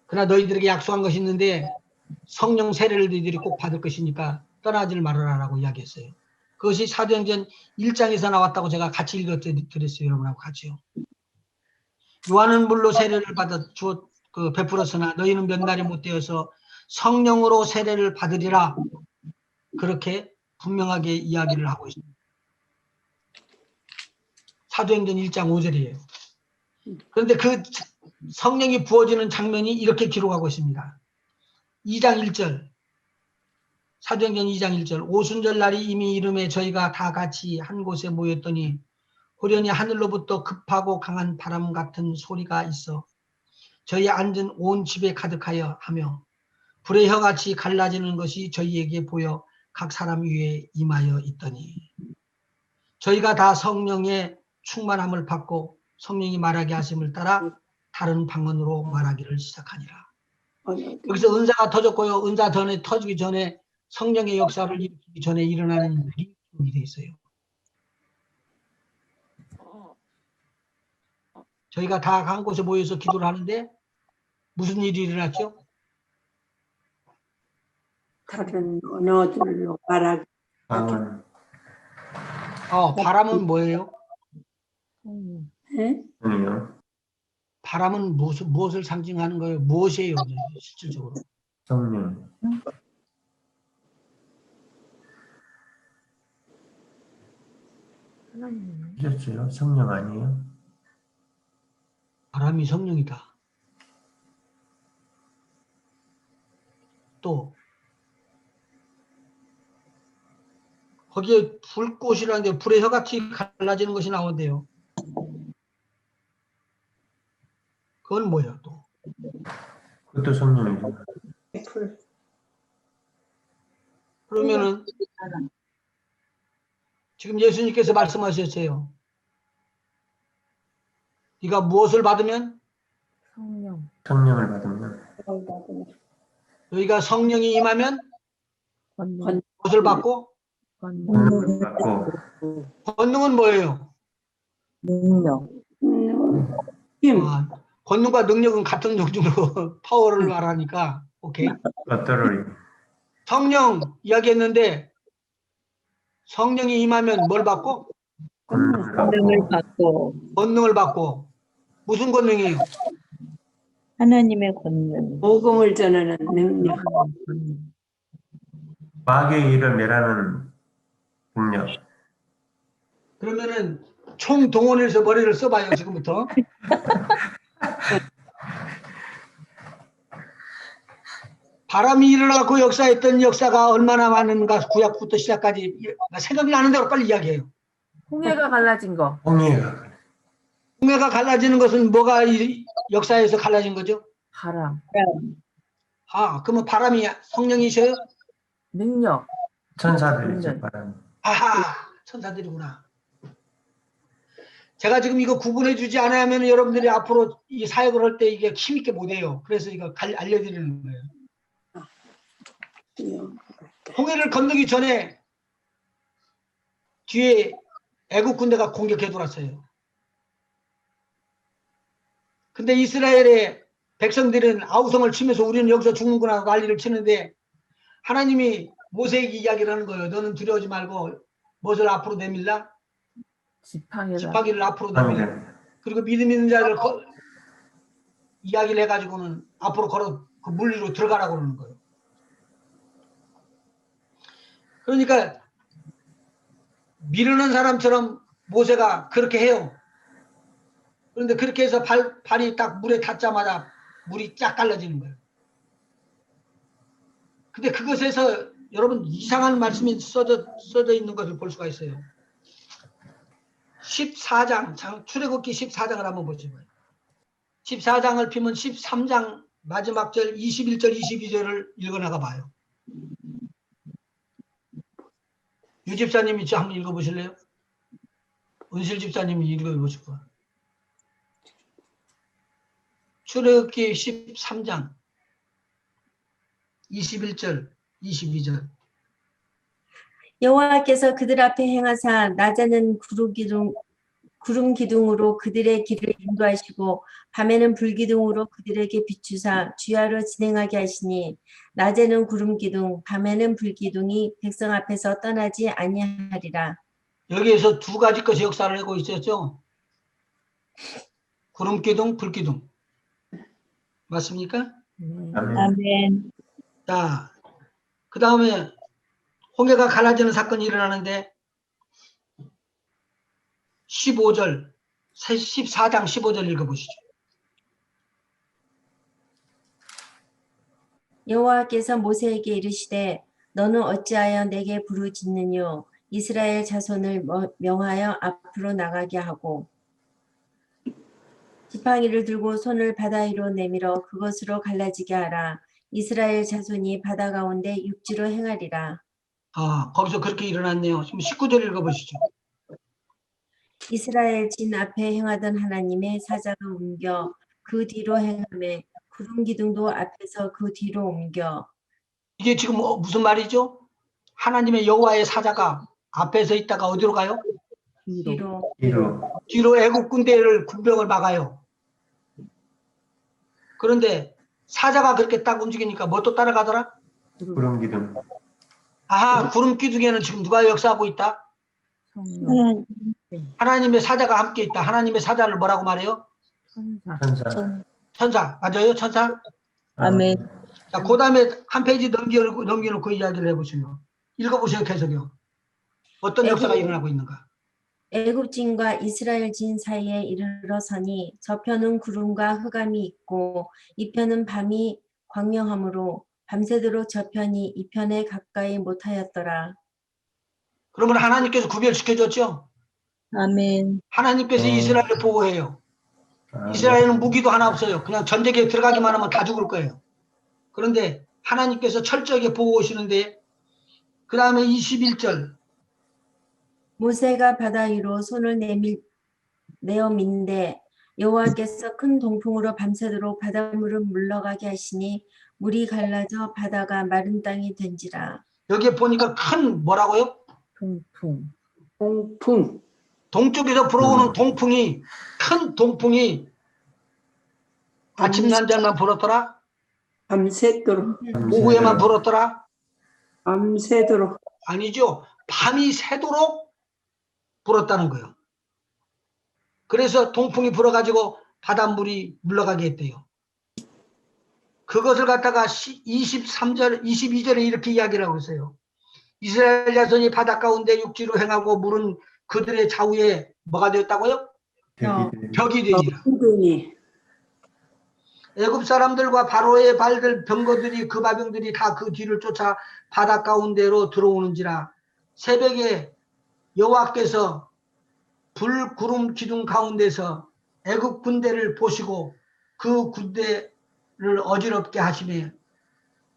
그러나 너희들에게 약속한 것이 있는데 성령 세례를 너희들이 꼭 받을 것이니까 떠나질 말아라라고 이야기했어요. 그것이 사도행전 1장에서 나왔다고 제가 같이 읽어드렸어요. 여러분하고 같이요. 요한은 물로 세례를 받아 주었 베풀었으나 너희는 몇 날이 못 되어서 성령으로 세례를 받으리라. 그렇게 분명하게 이야기를 하고 있습니다. 사도행전 1장 5절이에요. 그런데 그 성령이 부어지는 장면이 이렇게 기록하고 있습니다. 2장 1절. 사도행전 2장 1절. 오순절 날이 이미 이름에 저희가 다 같이 한 곳에 모였더니 호련히 하늘로부터 급하고 강한 바람 같은 소리가 있어 저희 앉은 온 집에 가득하여 하며 불의 혀같이 갈라지는 것이 저희에게 보여 각 사람 위에 임하여 있더니 저희가 다 성령의 충만함을 받고 성령이 말하게 하심을 따라 다른 방언으로 말하기를 시작하니라. 여기서 은사가 터졌고요. 은사 전에 터지기 전에 성령의 역사를 일으키기 전에 일어나는 일이 되어 있어요. 저희가 다 한 곳에 모여서 기도를 하는데 무슨 일이 일어났죠? 다른 언어들로 말하기. 방언. 바람은 뭐예요? 네? 아니요. 바람은 무엇을 상징하는 거예요? 무엇이에요? 실질적으로. 성령. 그렇죠. 성령 아니에요? 바람이 성령이다. 또 거기에 불꽃이라는 게 불의 혀같이 갈라지는 것이 나온대요. 그건 뭐예요 또? 그것도 성령이죠. 불. 그러면은 지금 예수님께서 말씀하셨어요. 네가 무엇을 받으면? 성령. 성령을 받으면 너희가 성령이 임하면 권능. 무엇을 받고? 권능을 받고 권능은 뭐예요? 능력. 힘. 권능과 능력은 같은 종류로 파워를 말하니까 오케이. authority. 성령 이야기했는데 성령이 임하면 뭘 받고? 권능을 받고 권능을 받고. 무슨 권능이에요? 하나님의 권능. 복음을 전하는 능력. 마귀의 일을 멸하는 능력. 그러면은 총 동원해서 머리를 써봐요 지금부터. 바람이 일어나고 역사했던 역사가 얼마나 많은가 구약부터 시작까지 생각이 나는 대로 빨리 이야기해요. 홍해가 갈라진 거. 홍해가 홍해가 갈라지는 것은 뭐가 역사에서 갈라진 거죠? 바람. 아, 그러면 바람이 성령이셔요? 능력. 천사들이죠. 바람. 아하, 천사들이구나. 제가 지금 이거 구분해 주지 않으면 여러분들이 앞으로 이 사역을 할 때 이게 힘있게 못해요. 그래서 이거 알려드리는 거예요. 홍해를 건너기 전에 뒤에 애국 군대가 공격해 들어왔어요. 근데 이스라엘의 백성들은 아우성을 치면서 우리는 여기서 죽는구나 하고 난리를 치는데 하나님이 모세에게 이야기를 하는 거예요. 너는 두려워하지 말고 무엇을 앞으로 내밀라? 지팡이를 앞으로 내밀라. 그리고 믿음 있는 자를 이야기를 해가지고는 앞으로 걸어 그 물 위로 들어가라고 그러는 거예요. 그러니까 미루는 사람처럼 모세가 그렇게 해요. 그런데 그렇게 해서 발이 딱 물에 닿자마자 물이 쫙 갈라지는 거예요. 근데 그것에서 여러분 이상한 말씀이 써져 있는 것을 볼 수가 있어요. 14장, 출애굽기 14장을 한번 보시고요. 14장을 피면 13장 마지막 절 21절, 22절을 읽어나가 봐요. 유 집사님이 한번 읽어보실래요? 은실 집사님이 읽어보시고. 출애굽기 13장 21절, 22절. 여호와께서 그들 앞에 행하사 낮에는 구름 기둥으로 그들의 길을 인도하시고 밤에는 불기둥으로 그들에게 비추사 주야로 진행하게 하시니 낮에는 구름 기둥 밤에는 불기둥이 백성 앞에서 떠나지 아니하리라. 여기에서 두 가지 것이 역사를 하고 있었죠. 구름 기둥, 불 기둥. 맞습니까? 아멘. 자, 그 다음에 홍해가 갈라지는 사건이 일어나는데 15절, 14장 15절 읽어보시죠. 여호와께서 모세에게 이르시되 너는 어찌하여 내게 부르짖느뇨 이스라엘 자손을 명하여 앞으로 나가게 하고 지팡이를 들고 손을 바다 위로 내밀어 그것으로 갈라지게 하라. 이스라엘 자손이 바다 가운데 육지로 행하리라. 아, 거기서 그렇게 일어났네요. 지금 19절 읽어보시죠. 이스라엘 진 앞에 행하던 하나님의 사자가 옮겨 그 뒤로 행하매 구름 기둥도 앞에서 그 뒤로 옮겨. 이게 지금 무슨 말이죠? 하나님의 여호와의 사자가 앞에서 있다가 어디로 가요? 뒤로 애국 군대를 군병을 막아요. 그런데 사자가 그렇게 딱 움직이니까 뭐 또 따라가더라? 구름 기둥. 아하, 구름 기둥에는 지금 누가 역사하고 있다? 하나님의 사자가 함께 있다. 하나님의 사자를 뭐라고 말해요? 천사. 천사. 맞아요? 천사? 아멘. 자, 그 다음에 한 페이지 넘겨놓고 이야기를 해보시면. 읽어보세요, 계속요. 어떤 역사가 일어나고 있는가? 애굽진과 이스라엘 진 사이에 이르러서니 저편은 구름과 흑암이 있고 이편은 밤이 광명하므로 밤새도록 저편이 이편에 가까이 못하였더라. 그러면 하나님께서 구별시켜줬죠? 아멘. 하나님께서 이스라엘을 보호해요. 이스라엘은 무기도 하나 없어요. 그냥 전쟁에 들어가기만 하면 다 죽을 거예요. 그런데 하나님께서 철저하게 보호하시는데 그 다음에 21절 모세가 바다 위로 손을 내어 민데 여호와께서 큰 동풍으로 밤새도록 바닷물을 물러가게 하시니 물이 갈라져 바다가 마른 땅이 된지라. 여기에 보니까 큰 뭐라고요? 동풍. 동쪽에서 불어오는 동풍이 큰 동풍이 아침 난장만 불었더라? 밤새도록. 오후에만 불었더라? 밤새도록. 아니죠. 밤이 새도록 불었다는 거예요. 그래서 동풍이 불어가지고 바닷물이 물러가게 했대요. 그것을 갖다가 23절, 22절에 이렇게 이야기를 하고 있어요. 이스라엘 자손이 바다 가운데 육지로 행하고 물은 그들의 좌우에 뭐가 되었다고요? 벽이 되니라. 은근히 애굽 사람들과 바로의 발들 병거들이 그 마병들이 다 그 뒤를 쫓아 바다 가운데로 들어오는지라. 새벽에 여호와께서 불 구름 기둥 가운데서 애굽 군대를 보시고 그 군대를 어지럽게 하시며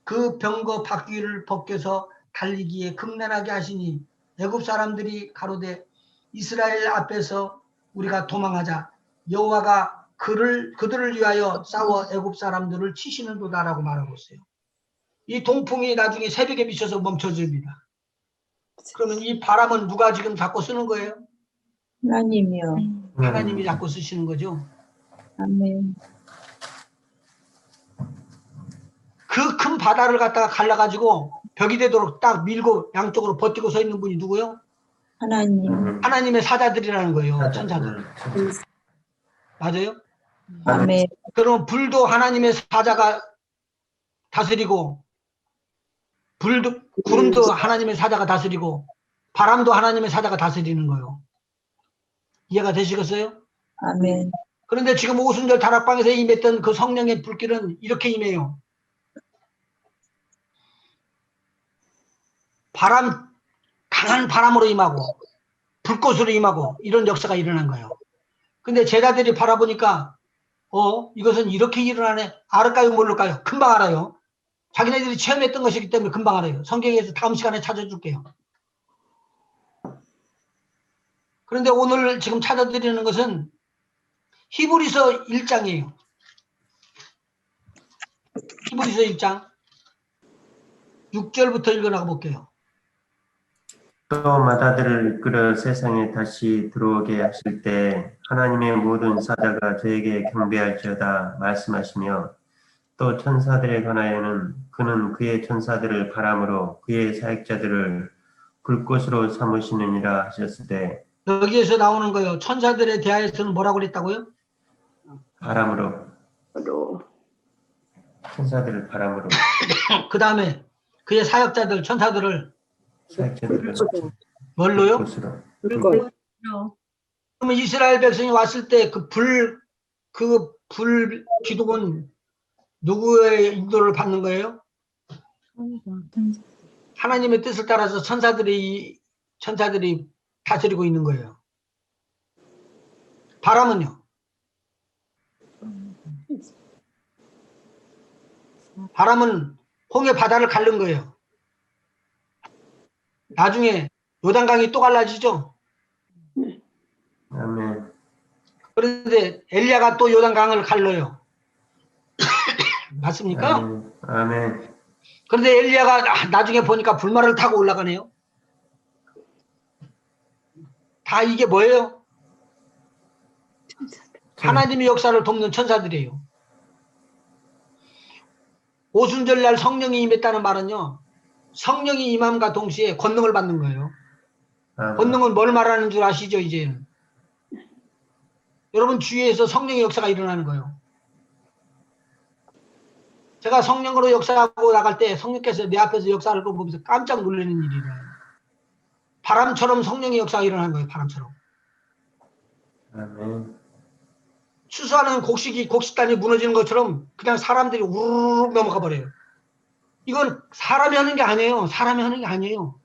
그 병거 바퀴를 벗겨서 달리기에 극난하게 하시니 애굽 사람들이 가로되 이스라엘 앞에서 우리가 도망하자. 여호와가 그들을 위하여 싸워 애굽 사람들을 치시는도다라고 말하고 있어요. 이 동풍이 나중에 새벽에 비쳐서 멈춰집니다. 그러면 이 바람은 누가 지금 자꾸 쓰는 거예요? 하나님이요. 하나님이 자꾸 쓰시는 거죠. 아멘. 그 큰 바다를 갖다가 갈라가지고 벽이 되도록 딱 밀고 양쪽으로 버티고 서 있는 분이 누구요? 하나님. 하나님의 사자들이라는 거예요. 천사들. 맞아요? 아멘. 그럼 불도 하나님의 사자가 다스리고 불도 구름도 하나님의 사자가 다스리고 바람도 하나님의 사자가 다스리는 거예요. 이해가 되시겠어요? 아멘. 그런데 지금 오순절 다락방에서 임했던 그 성령의 불길은 이렇게 임해요. 바람, 강한 바람으로 임하고 불꽃으로 임하고 이런 역사가 일어난 거예요. 근데 제자들이 바라보니까 이것은 이렇게 일어나네. 알을까요? 모를까요? 금방 알아요. 자기네들이 체험했던 것이기 때문에 금방 알아요. 성경에서 다음 시간에 찾아줄게요. 그런데 오늘 지금 찾아드리는 것은 히브리서 1장이에요. 히브리서 1장 6절부터 읽어나가 볼게요. 또 마다들을 이끌어 세상에 다시 들어오게 하실 때 하나님의 모든 사자가 저에게 경배할지어다 말씀하시며 또 천사들에 관하여는 그는 그의 천사들을 바람으로 그의 사역자들을 불꽃으로 삼으시느니라 하셨을 때 여기에서 나오는 거예요. 천사들에 대하여서는 뭐라고 그랬다고요? 바람으로 로 천사들을 바람으로 그 다음에 그의 사역자들 천사들을 사역자들을 뭘로요? 불꽃으로 불꽃. 그러면 이스라엘 백성이 왔을 때 그 불 기둥은 누구의 인도를 받는 거예요? 하나님의 뜻을 따라서 천사들이 다스리고 있는 거예요. 바람은요? 바람은 홍해 바다를 가른 거예요. 나중에 요단강이 또 갈라지죠? 아멘. 그런데 엘리야가 또 요단강을 갈라요. 맞습니까? 아멘. 아멘. 그런데 엘리야가 나중에 보니까 불말을 타고 올라가네요. 다 이게 뭐예요? 하나님의 역사를 돕는 천사들이에요. 오순절 날 성령이 임했다는 말은요. 성령이 임함과 동시에 권능을 받는 거예요. 아멘. 권능은 뭘 말하는 줄 아시죠? 이제는. 여러분 주위에서 성령의 역사가 일어나는 거예요. 제가 성령으로 역사하고 나갈 때 성령께서 내 앞에서 역사를 보면서 깜짝 놀라는 일이 일어나요. 바람처럼 성령의 역사가 일어나는 거예요. 바람처럼. 아멘. 추수하는 곡식단이 무너지는 것처럼 그냥 사람들이 우르르 넘어가 버려요. 이건 사람이 하는 게 아니에요. 사람이 하는 게 아니에요.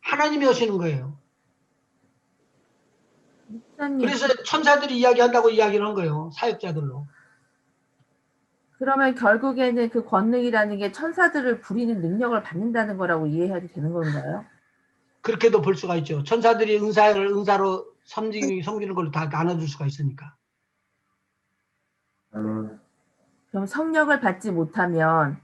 하나님이 하시는 거예요. 목사님, 그래서 천사들이 이야기한다고 이야기를 한 거예요. 사역자들로. 그러면 결국에는 그 권능이라는 게 천사들을 부리는 능력을 받는다는 거라고 이해해도 되는 건가요? 그렇게도 볼 수가 있죠. 천사들이 은사로 섬기는 걸로 다 나눠줄 수가 있으니까. 아멘. 그럼 성령을 받지 못하면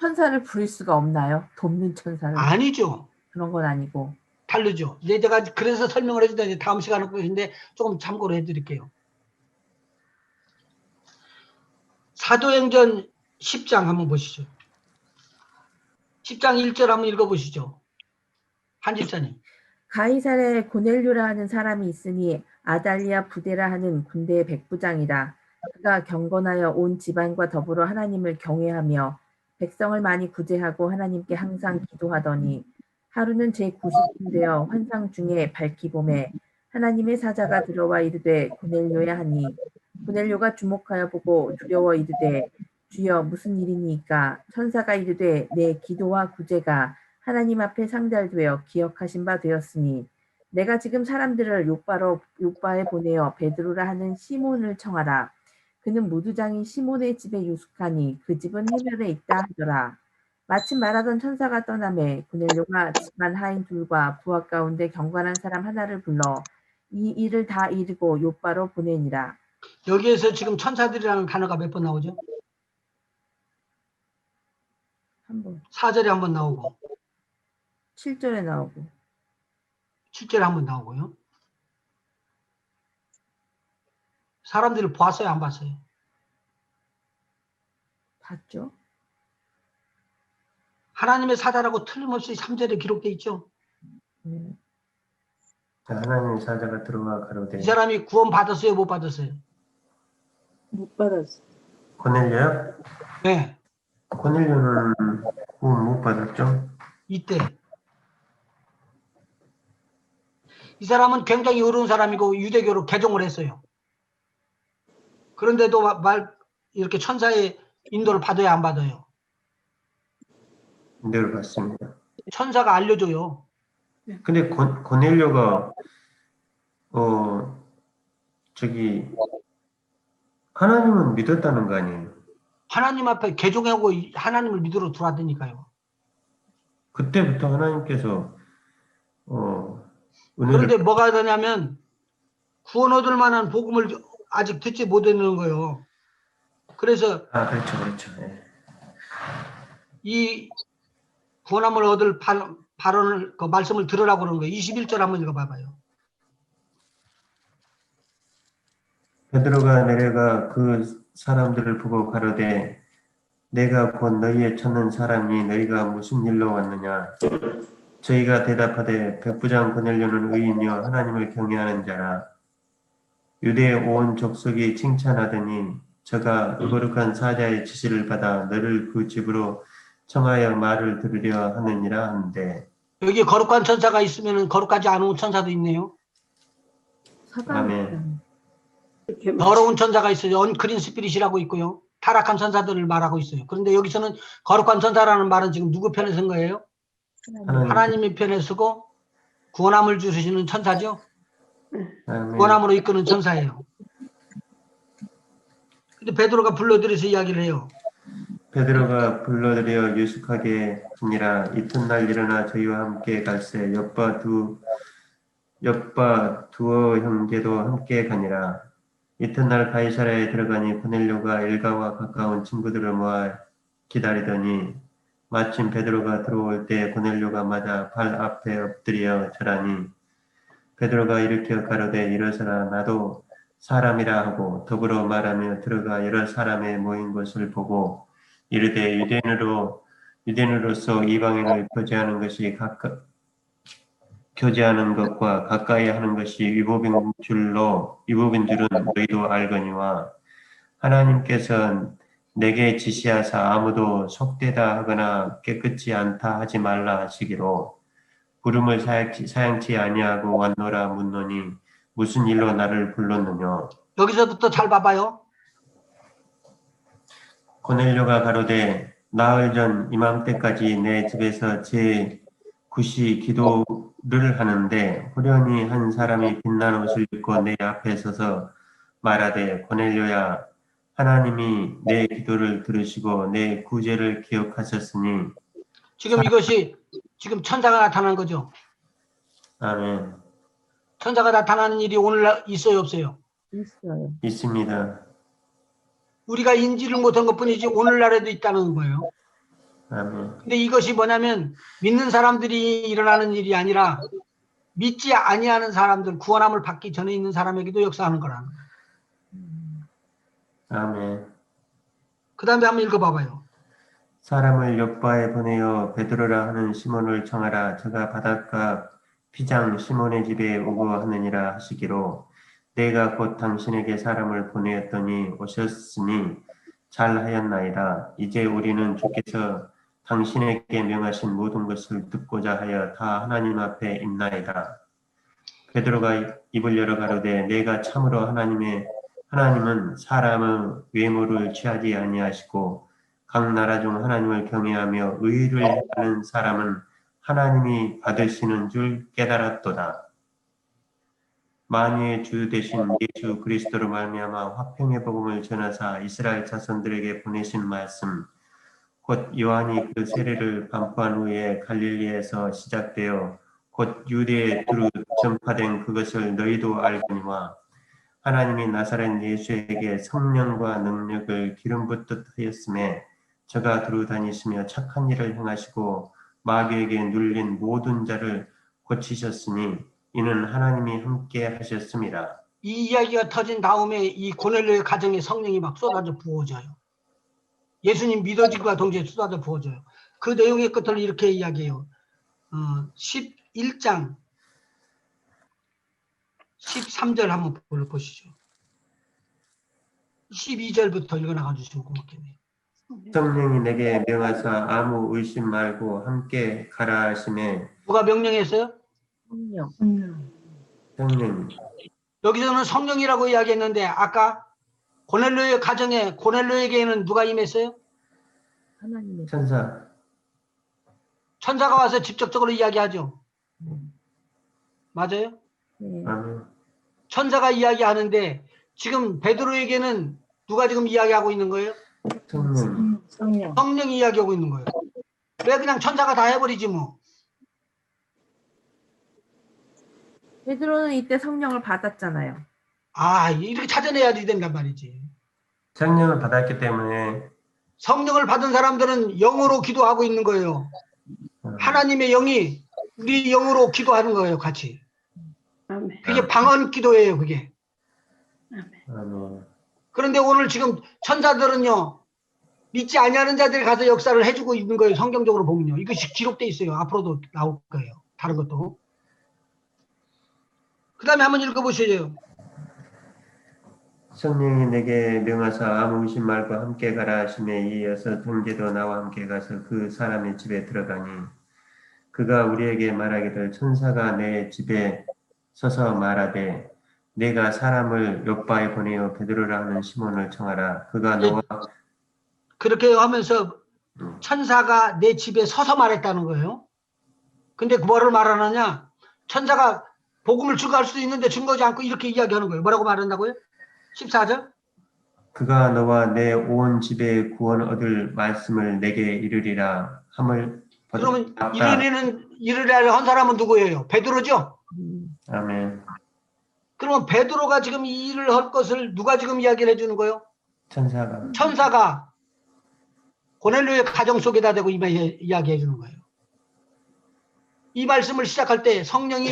천사를 부릴 수가 없나요? 돕는 천사를. 아니죠. 그런 건 아니고. 다르죠. 이제 제가 그래서 설명을 해주다 이제 다음 시간에 것인데 조금 참고로 해드릴게요. 사도행전 10장 한번 보시죠. 10장 1절 한번 읽어보시죠. 한집사님. 가이사랴에 고넬료라 하는 사람이 있으니 아달리아 부대라 하는 군대의 백부장이라. 그가 경건하여 온 집안과 더불어 하나님을 경외하며 백성을 많이 구제하고 하나님께 항상 기도하더니 하루는 제90쯤 되어 환상 중에 밝기 봄에 하나님의 사자가 들어와 이르되 고넬료야 하니 고넬료가 주목하여 보고 두려워 이르되 주여 무슨 일이니까 천사가 이르되 내 기도와 구제가 하나님 앞에 상달되어 기억하신 바 되었으니 내가 지금 사람들을 요바에 보내어 베드로라 하는 시몬을 청하라. 그는 무두장인 시몬의 집에 유숙하니 그 집은 해변에 있다 하더라. 마침 말하던 천사가 떠나매 고넬료가 집안 하인 둘과 부하 가운데 경건한 사람 하나를 불러 이 일을 다 이르고 요바로 보내니라. 여기에서 지금 천사들이라는 단어가 몇 번 나오죠? 한번 4절에 한번 나오고 7절에 나오고 7절에 한번 나오고요. 사람들을 보았어요? 안 봤어요? 봤죠? 하나님의 사자라고 틀림없이 3절에 기록되어 있죠. 하나님의 사자가 들어와 가로되 이 사람이 구원 받았어요? 못 받았어요? 못 받았어. 고넬료요? 네. 고넬료는 구원 못 받았죠? 이때 이 사람은 굉장히 어려운 사람이고 유대교로 개종을 했어요. 그런데도 이렇게 천사의 인도를 받아야 안 받아요? 인도를 받습니다. 천사가 알려줘요. 근데 고넬료가 저기 하나님은 믿었다는 거 아니에요? 하나님 앞에 개종하고 하나님을 믿으러 들어왔다니까요. 그때부터 하나님께서 은혜를 그런데 뭐가 되냐면 구원 얻을 만한 복음을 아직 듣지 못했는 거예요. 그래서 그렇죠. 예. 이 구원함을 얻을 발언을 그 말씀을 들으라고 그러는 거예요. 21절 한번 읽어봐봐요. 베드로가 내려가 그 사람들을 보고 가로되 내가 곧 너희에 찾는 사람이 너희가 무슨 일로 왔느냐? 저희가 대답하되 백부장 고넬료는 의인이요 하나님을 경외하는 자라. 유대 온 족속이 칭찬하더니 저가 거룩한 사자의 지시를 받아 너를 그 집으로 청하여 말을 들으려 하느니라 하는데. 여기 거룩한 천사가 있으면 거룩하지 않은 천사도 있네요. 아멘. 이렇게 더러운 천사가 있어요. 언크린 스피릿이라고 있고요. 타락한 천사들을 말하고 있어요. 그런데 여기서는 거룩한 천사라는 말은 지금 누구 편에 쓴 거예요? 하나님의 편에 쓰고 구원함을 주시는 천사죠. 아멘. 구원함으로 이끄는 천사예요. 근데 베드로가 불러들여서 이야기를 해요. 베드로가 불러들여 유숙하게 하니라. 이튿날 일어나 저희와 함께 갈새 엽바 두어 형제도 함께 가니라. 이튿날 가이사랴에 들어가니 고넬료가 일가와 가까운 친구들을 모아 기다리더니 마침 베드로가 들어올 때 고넬료가 맞아 발 앞에 엎드려 절하니 베드로가 일으켜 가로되 일어서라. 나도 사람이라 하고 더불어 말하며 들어가 여러 사람의 모인 것을 보고 이르되 유대인으로서 이방인을 교제하는 것과 가까이 하는 것이 위법인 줄은 너희도 알거니와 하나님께서 내게 지시하사 아무도 속되다 하거나 깨끗지 않다 하지 말라 하시기로 부름을 사양치 아니하고 왔노라 묻노니 무슨 일로 나를 불렀느냐. 여기서부터 잘 봐봐요. 고넬료가 가로되 나흘 전 이맘때까지 내 집에서 제 9시 기도를 하는데 호련히 한 사람이 빛난 옷을 입고 내 앞에 서서 말하되 고넬료야 하나님이 내 기도를 들으시고 내 구제를 기억하셨으니. 지금 이것이 지금 천사가 나타난 거죠. 아멘. 천사가 나타나는 일이 오늘날 있어요, 없어요? 있어요. 있습니다. 우리가 인지를 못한 것뿐이지 오늘날에도 있다는 거예요. 아멘. 근데 이것이 뭐냐면 믿는 사람들이 일어나는 일이 아니라 믿지 아니하는 사람들, 구원함을 받기 전에 있는 사람에게도 역사하는 거라는 거예요. 아멘. 그 다음에 한번 읽어봐봐요. 사람을 요바에 보내어 베드로라 하는 시몬을 청하라. 저가 바닷가 피장 시몬의 집에 오고 하느니라 하시기로 내가 곧 당신에게 사람을 보내었더니 오셨으니 잘하였나이다. 이제 우리는 주께서 당신에게 명하신 모든 것을 듣고자 하여 다 하나님 앞에 있나이다. 베드로가 입을 열어 가로되 내가 참으로 하나님은 사람의 외모를 취하지 아니하시고 각 나라 중 하나님을 경외하며 의를 하는 사람은 하나님이 받으시는 줄 깨달았도다. 만유의 주 되신 예수 그리스도로 말미암아 화평의 복음을 전하사 이스라엘 자손들에게 보내신 말씀 곧 요한이 그 세례를 반포한 후에 갈릴리에서 시작되어 곧 유대에 두루 전파된 그것을 너희도 알거니와 하나님이 나사렛 예수에게 성령과 능력을 기름 붓듯 하였음에 저가 두루 다니시며 착한 일을 행하시고 마귀에게 눌린 모든 자를 고치셨으니 이는 하나님이 함께 하셨습니다. 이 이야기가 터진 다음에 이 고넬료의 가정에 성령이 막 쏟아져 부어져요. 예수님 믿어짐과 동시에 쏟아져 부어져요. 그 내용의 끝을 이렇게 이야기해요. 11장 13절 한번 보시죠. 12절부터 읽어나가 주시면 고맙겠네요. 성령이 내게 명하사 아무 의심 말고 함께 가라 하시매 누가 명령했어요? 성령. 성령 여기서는 성령이라고 이야기했는데 아까 고넬료의 가정에 고넬료에게는 누가 임했어요? 하나님의 천사 천사가 와서 직접적으로 이야기하죠. 맞아요? 네. 아멘. 천사가 이야기하는데 지금 베드로에게는 누가 지금 이야기하고 있는 거예요? 성령 성령. 성령이 이야기하고 있는 거예요. 왜 그냥 천사가 다 해버리지 뭐. 베드로는 이때 성령을 받았잖아요. 아, 이렇게 찾아내야지 된단 말이지. 성령을 받았기 때문에 성령을 받은 사람들은 영으로 기도하고 있는 거예요. 하나님의 영이 우리 영으로 기도하는 거예요, 같이. 아멘. 그게 방언 기도예요, 그게. 아멘. 그런데 오늘 지금 천사들은요, 믿지 아니하는 자들이 가서 역사를 해주고 있는 거예요, 성경적으로 보면요. 이것이 기록돼 있어요. 앞으로도 나올 거예요. 다른 것도. 그 다음에 한번 읽어보시죠. 성령이 내게 명하사 아무 의심 말고 함께 가라 하시매 이어서 형제도 나와 함께 가서 그 사람의 집에 들어가니 그가 우리에게 말하기를 천사가 내 집에 서서 말하되 내가 사람을 요바에 보내어 베드로라 하는 시몬을 청하라. 그가 너와 그렇게 하면서 천사가 내 집에 서서 말했다는 거예요. 근데 뭐를 말하느냐? 천사가 복음을 증거할 수도 있는데 증거하지 않고 이렇게 이야기하는 거예요. 뭐라고 말한다고요? 14절? 그가 너와 내 온 집에 구원 얻을 말씀을 내게 이르리라 함을 그러면 받았다. 이르리라 한 사람은 누구예요? 베드로죠? 아멘. 그러면 베드로가 지금 이 일을 할 것을 누가 지금 이야기를 해주는 거예요? 천사가 천사가 고넬료의 가정 속에다 대고 이야기해 주는 거예요. 이 말씀을 시작할 때 성령이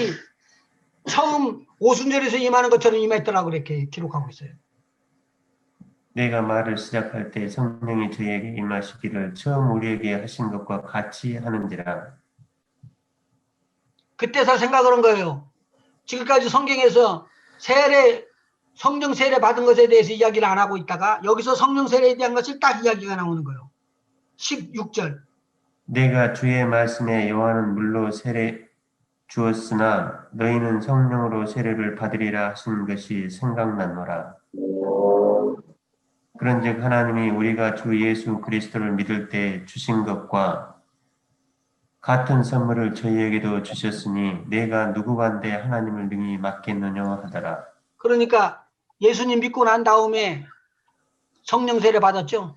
처음 오순절에서 임하는 것처럼 임했더라고 이렇게 기록하고 있어요. 내가 말을 시작할 때 성령이 저에게 임하시기를 처음 우리에게 하신 것과 같이 하는지라. 그때서 생각을 한 거예요. 지금까지 성경에서 성령 세례 받은 것에 대해서 이야기를 안 하고 있다가 여기서 성령 세례에 대한 것을 딱 이야기가 나오는 거예요. 16절. 내가 주의 말씀에 요한은 물로 세례 주었으나 너희는 성령으로 세례를 받으리라 하신 것이 생각났노라. 그런즉 하나님이 우리가 주 예수 그리스도를 믿을 때 주신 것과 같은 선물을 저희에게도 주셨으니 내가 누구간데 하나님을 능히 맡겠느냐 하더라. 그러니까 예수님 믿고 난 다음에 성령 세례 받았죠.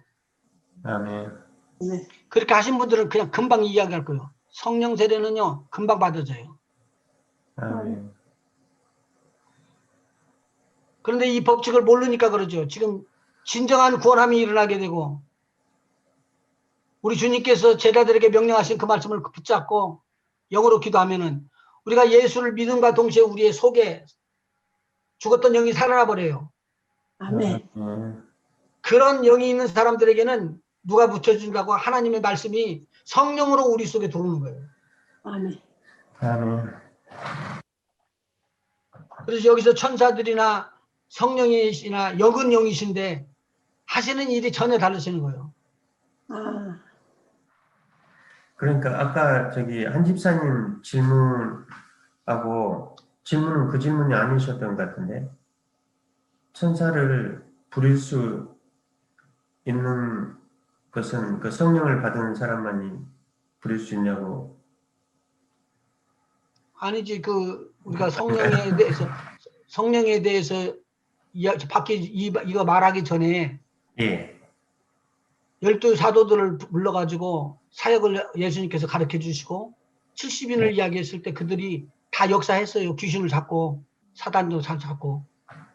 아멘. 네. 그렇게 하신 분들은 그냥 금방 이야기할 거예요. 성령 세례는요 금방 받아져요. 아멘. 그런데 이 법칙을 모르니까 그러죠. 지금 진정한 구원함이 일어나게 되고 우리 주님께서 제자들에게 명령하신 그 말씀을 붙잡고 영으로 기도하면은 우리가 예수를 믿음과 동시에 우리의 속에 죽었던 영이 살아나 버려요. 아멘. 그런 영이 있는 사람들에게는 누가 붙여준다고? 하나님의 말씀이 성령으로 우리 속에 들어오는 거예요. 아멘. 아멘. 그래서 여기서 천사들이나 성령이시나 역은 영이신데 하시는 일이 전혀 다르시는 거예요. 아, 그러니까 아까 저기 한 집사님 질문하고 질문은 그 질문이 아니셨던 것 같은데 천사를 부릴 수 있는 것은 그 성령을 받은 사람만이 부릴 수 있냐고. 아니지, 우리가 성령에 대해서 이거 말하기 전에 예. 12 사도들을 불러가지고 사역을 예수님께서 가르쳐 주시고 70인을 이야기했을 때 그들이 다 역사했어요. 귀신을 잡고 사단도 잡고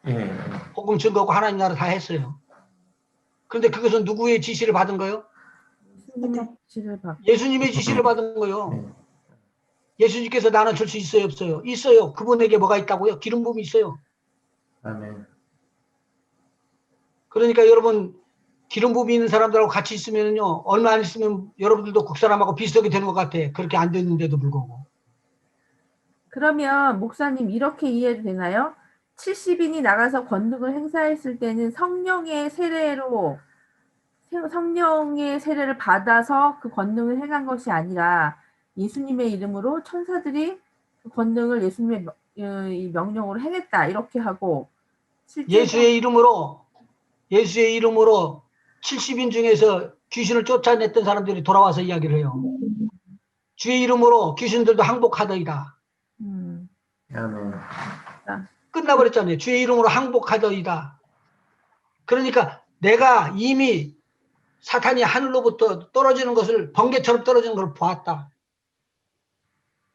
예. 복음 증거하고 하나님 나라 다 했어요. 그런데 그것은 누구의 지시를 받은 거예요? 예수님의 지시를 받고 예수님의 지시를 받은 거예요. 예수님께서 나눠 줄 수 있어요, 없어요? 있어요. 그분에게 뭐가 있다고요? 기름 부음이 있어요. 아멘. 그러니까 여러분 기름 부음이 있는 사람들하고 같이 있으면요, 얼마 안 있으면 여러분들도 국사람하고 비슷하게 되는 것 같아. 그렇게 안 됐는데도 불구하고. 그러면 목사님 이렇게 이해도 되나요? 70인이 나가서 권능을 행사했을 때는 성령의 세례를 받아서 그 권능을 행한 것이 아니라 예수님의 이름으로 천사들이 그 권능을 예수님의 명령으로 행했다 이렇게 하고 예수의 이름으로 70인 중에서 귀신을 쫓아냈던 사람들이 돌아와서 이야기를 해요. 주의 이름으로 귀신들도 항복하더이다. 아멘. 끝나버렸잖아요. 주의 이름으로 항복하더이다. 그러니까 내가 이미 사탄이 하늘로부터 떨어지는 것을 번개처럼 떨어지는 걸 보았다.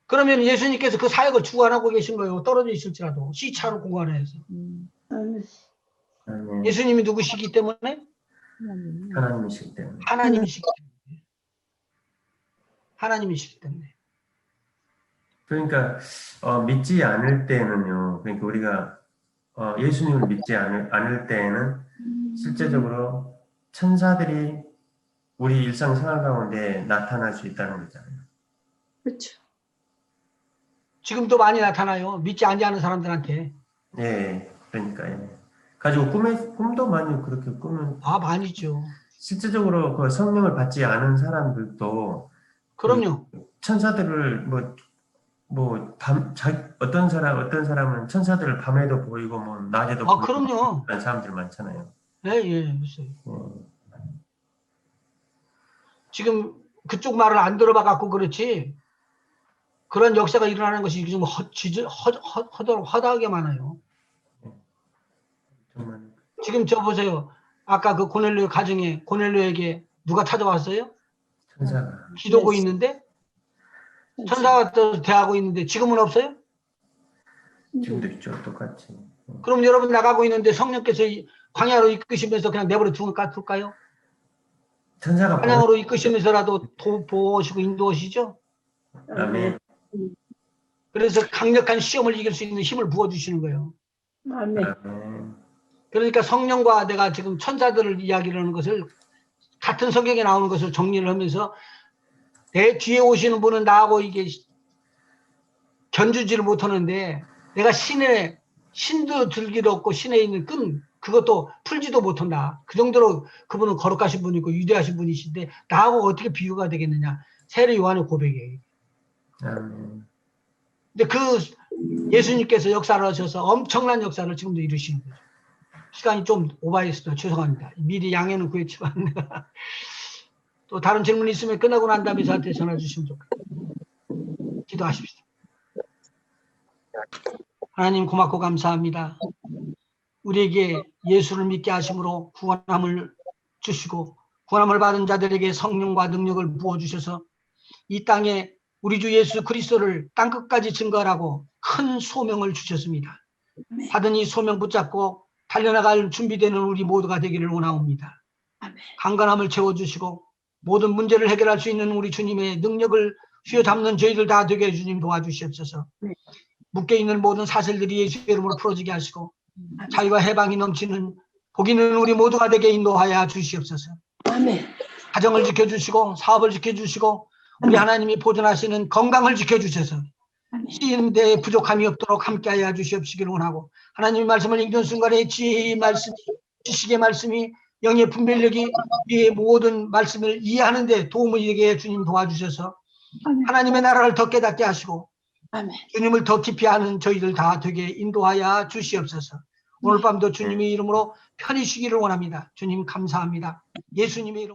그러면 예수님께서 그 사역을 주관하고 계신 거예요. 떨어져 있을지라도 시차로 공간에서. 아멘. 아멘. 예수님이 누구시기 때문에? 하나님이시기 때문에. 하나님이시기 때문에. 그러니까 믿지 않을 때는요. 그러니까 우리가 예수님을 믿지 않을 때에는 실제적으로 천사들이 우리 일상생활 가운데 나타날 수 있다는 거잖아요. 그렇죠. 지금도 많이 나타나요. 믿지 않는 사람들한테. 예, 그러니까요. 가지고 꿈도 많이 그렇게 꾸면 많이죠. 실제적으로 그 성령을 받지 않은 사람들도 그럼요. 천사들을 어떤 사람은 천사들을 밤에도 보이고 낮에도 보이고 그럼요. 그런 사람들 많잖아요. 예, 있어요. 지금 그쪽 말을 안 들어봐 갖고 그렇지. 그런 역사가 일어나는 것이 지금 허다하게 많아요. 정말. 지금 저 보세요. 아까 그 고넬료 가정에 고넬료에게 누가 찾아왔어요? 천사가. 기도고 있는데 천사가 또 대하고 있는데 지금은 없어요? 지금도 있죠. 똑같이. 그럼 여러분 나가고 있는데 성령께서 광야로 이끄시면서 그냥 내버려 둘까요? 천사가 찬양으로 이끄시면서라도 보시고 인도하시죠. 아멘. 그래서 강력한 시험을 이길 수 있는 힘을 부어주시는 거예요. 아멘. 아멘. 그러니까 성령과 내가 지금 천사들을 이야기를 하는 것을 같은 성경에 나오는 것을 정리를 하면서 내 뒤에 오시는 분은 나하고 이게 견주지를 못하는데 내가 신도 들기도 없고 신에 있는 끈 그것도 풀지도 못한다. 그 정도로 그분은 거룩하신 분이고 위대하신 분이신데 나하고 어떻게 비교가 되겠느냐. 세례 요한의 고백이에요. 아멘. 근데 그 예수님께서 역사를 하셔서 엄청난 역사를 지금도 이루시는 거죠. 시간이 좀 오버했어요. 죄송합니다. 미리 양해는 구했지만 또 다른 질문 있으면 끝나고 난 다음에 저한테 전화 주시면 좋겠습니다. 기도하십시오. 하나님 고맙고 감사합니다. 우리에게 예수를 믿게 하심으로 구원함을 주시고 구원함을 받은 자들에게 성령과 능력을 부어주셔서 이 땅에 우리 주 예수 그리스도를 땅끝까지 증거하라고 큰 소명을 주셨습니다. 받은 이 소명 붙잡고 달려나갈 준비되는 우리 모두가 되기를 원하옵니다. 강건함을 채워주시고 모든 문제를 해결할 수 있는 우리 주님의 능력을 휘어잡는 저희들 다 되게 해 주님 도와주시옵소서. 묶여있는 모든 사슬들이 예수의 이름으로 풀어지게 하시고 자유와 해방이 넘치는 복 있는 우리 모두가 되게 인도하여 주시옵소서. 아멘. 가정을 지켜주시고 사업을 지켜주시고 우리 하나님이 보존하시는 건강을 지켜주셔서 쓰이는데 부족함이 없도록 함께하여 주시옵시기를 원하고 하나님의 말씀을 읽는 순간에 지혜의 말씀이 지식의 말씀이 영의 분별력이 이 모든 말씀을 이해하는 데 도움을 되게 주님 도와주셔서 하나님의 나라를 더 깨닫게 하시고 아멘. 주님을 더 깊이 아는 저희들 다 되게 인도하여 주시옵소서. 오늘 밤도 주님의 이름으로 편히 쉬기를 원합니다. 주님 감사합니다. 예수님의 이름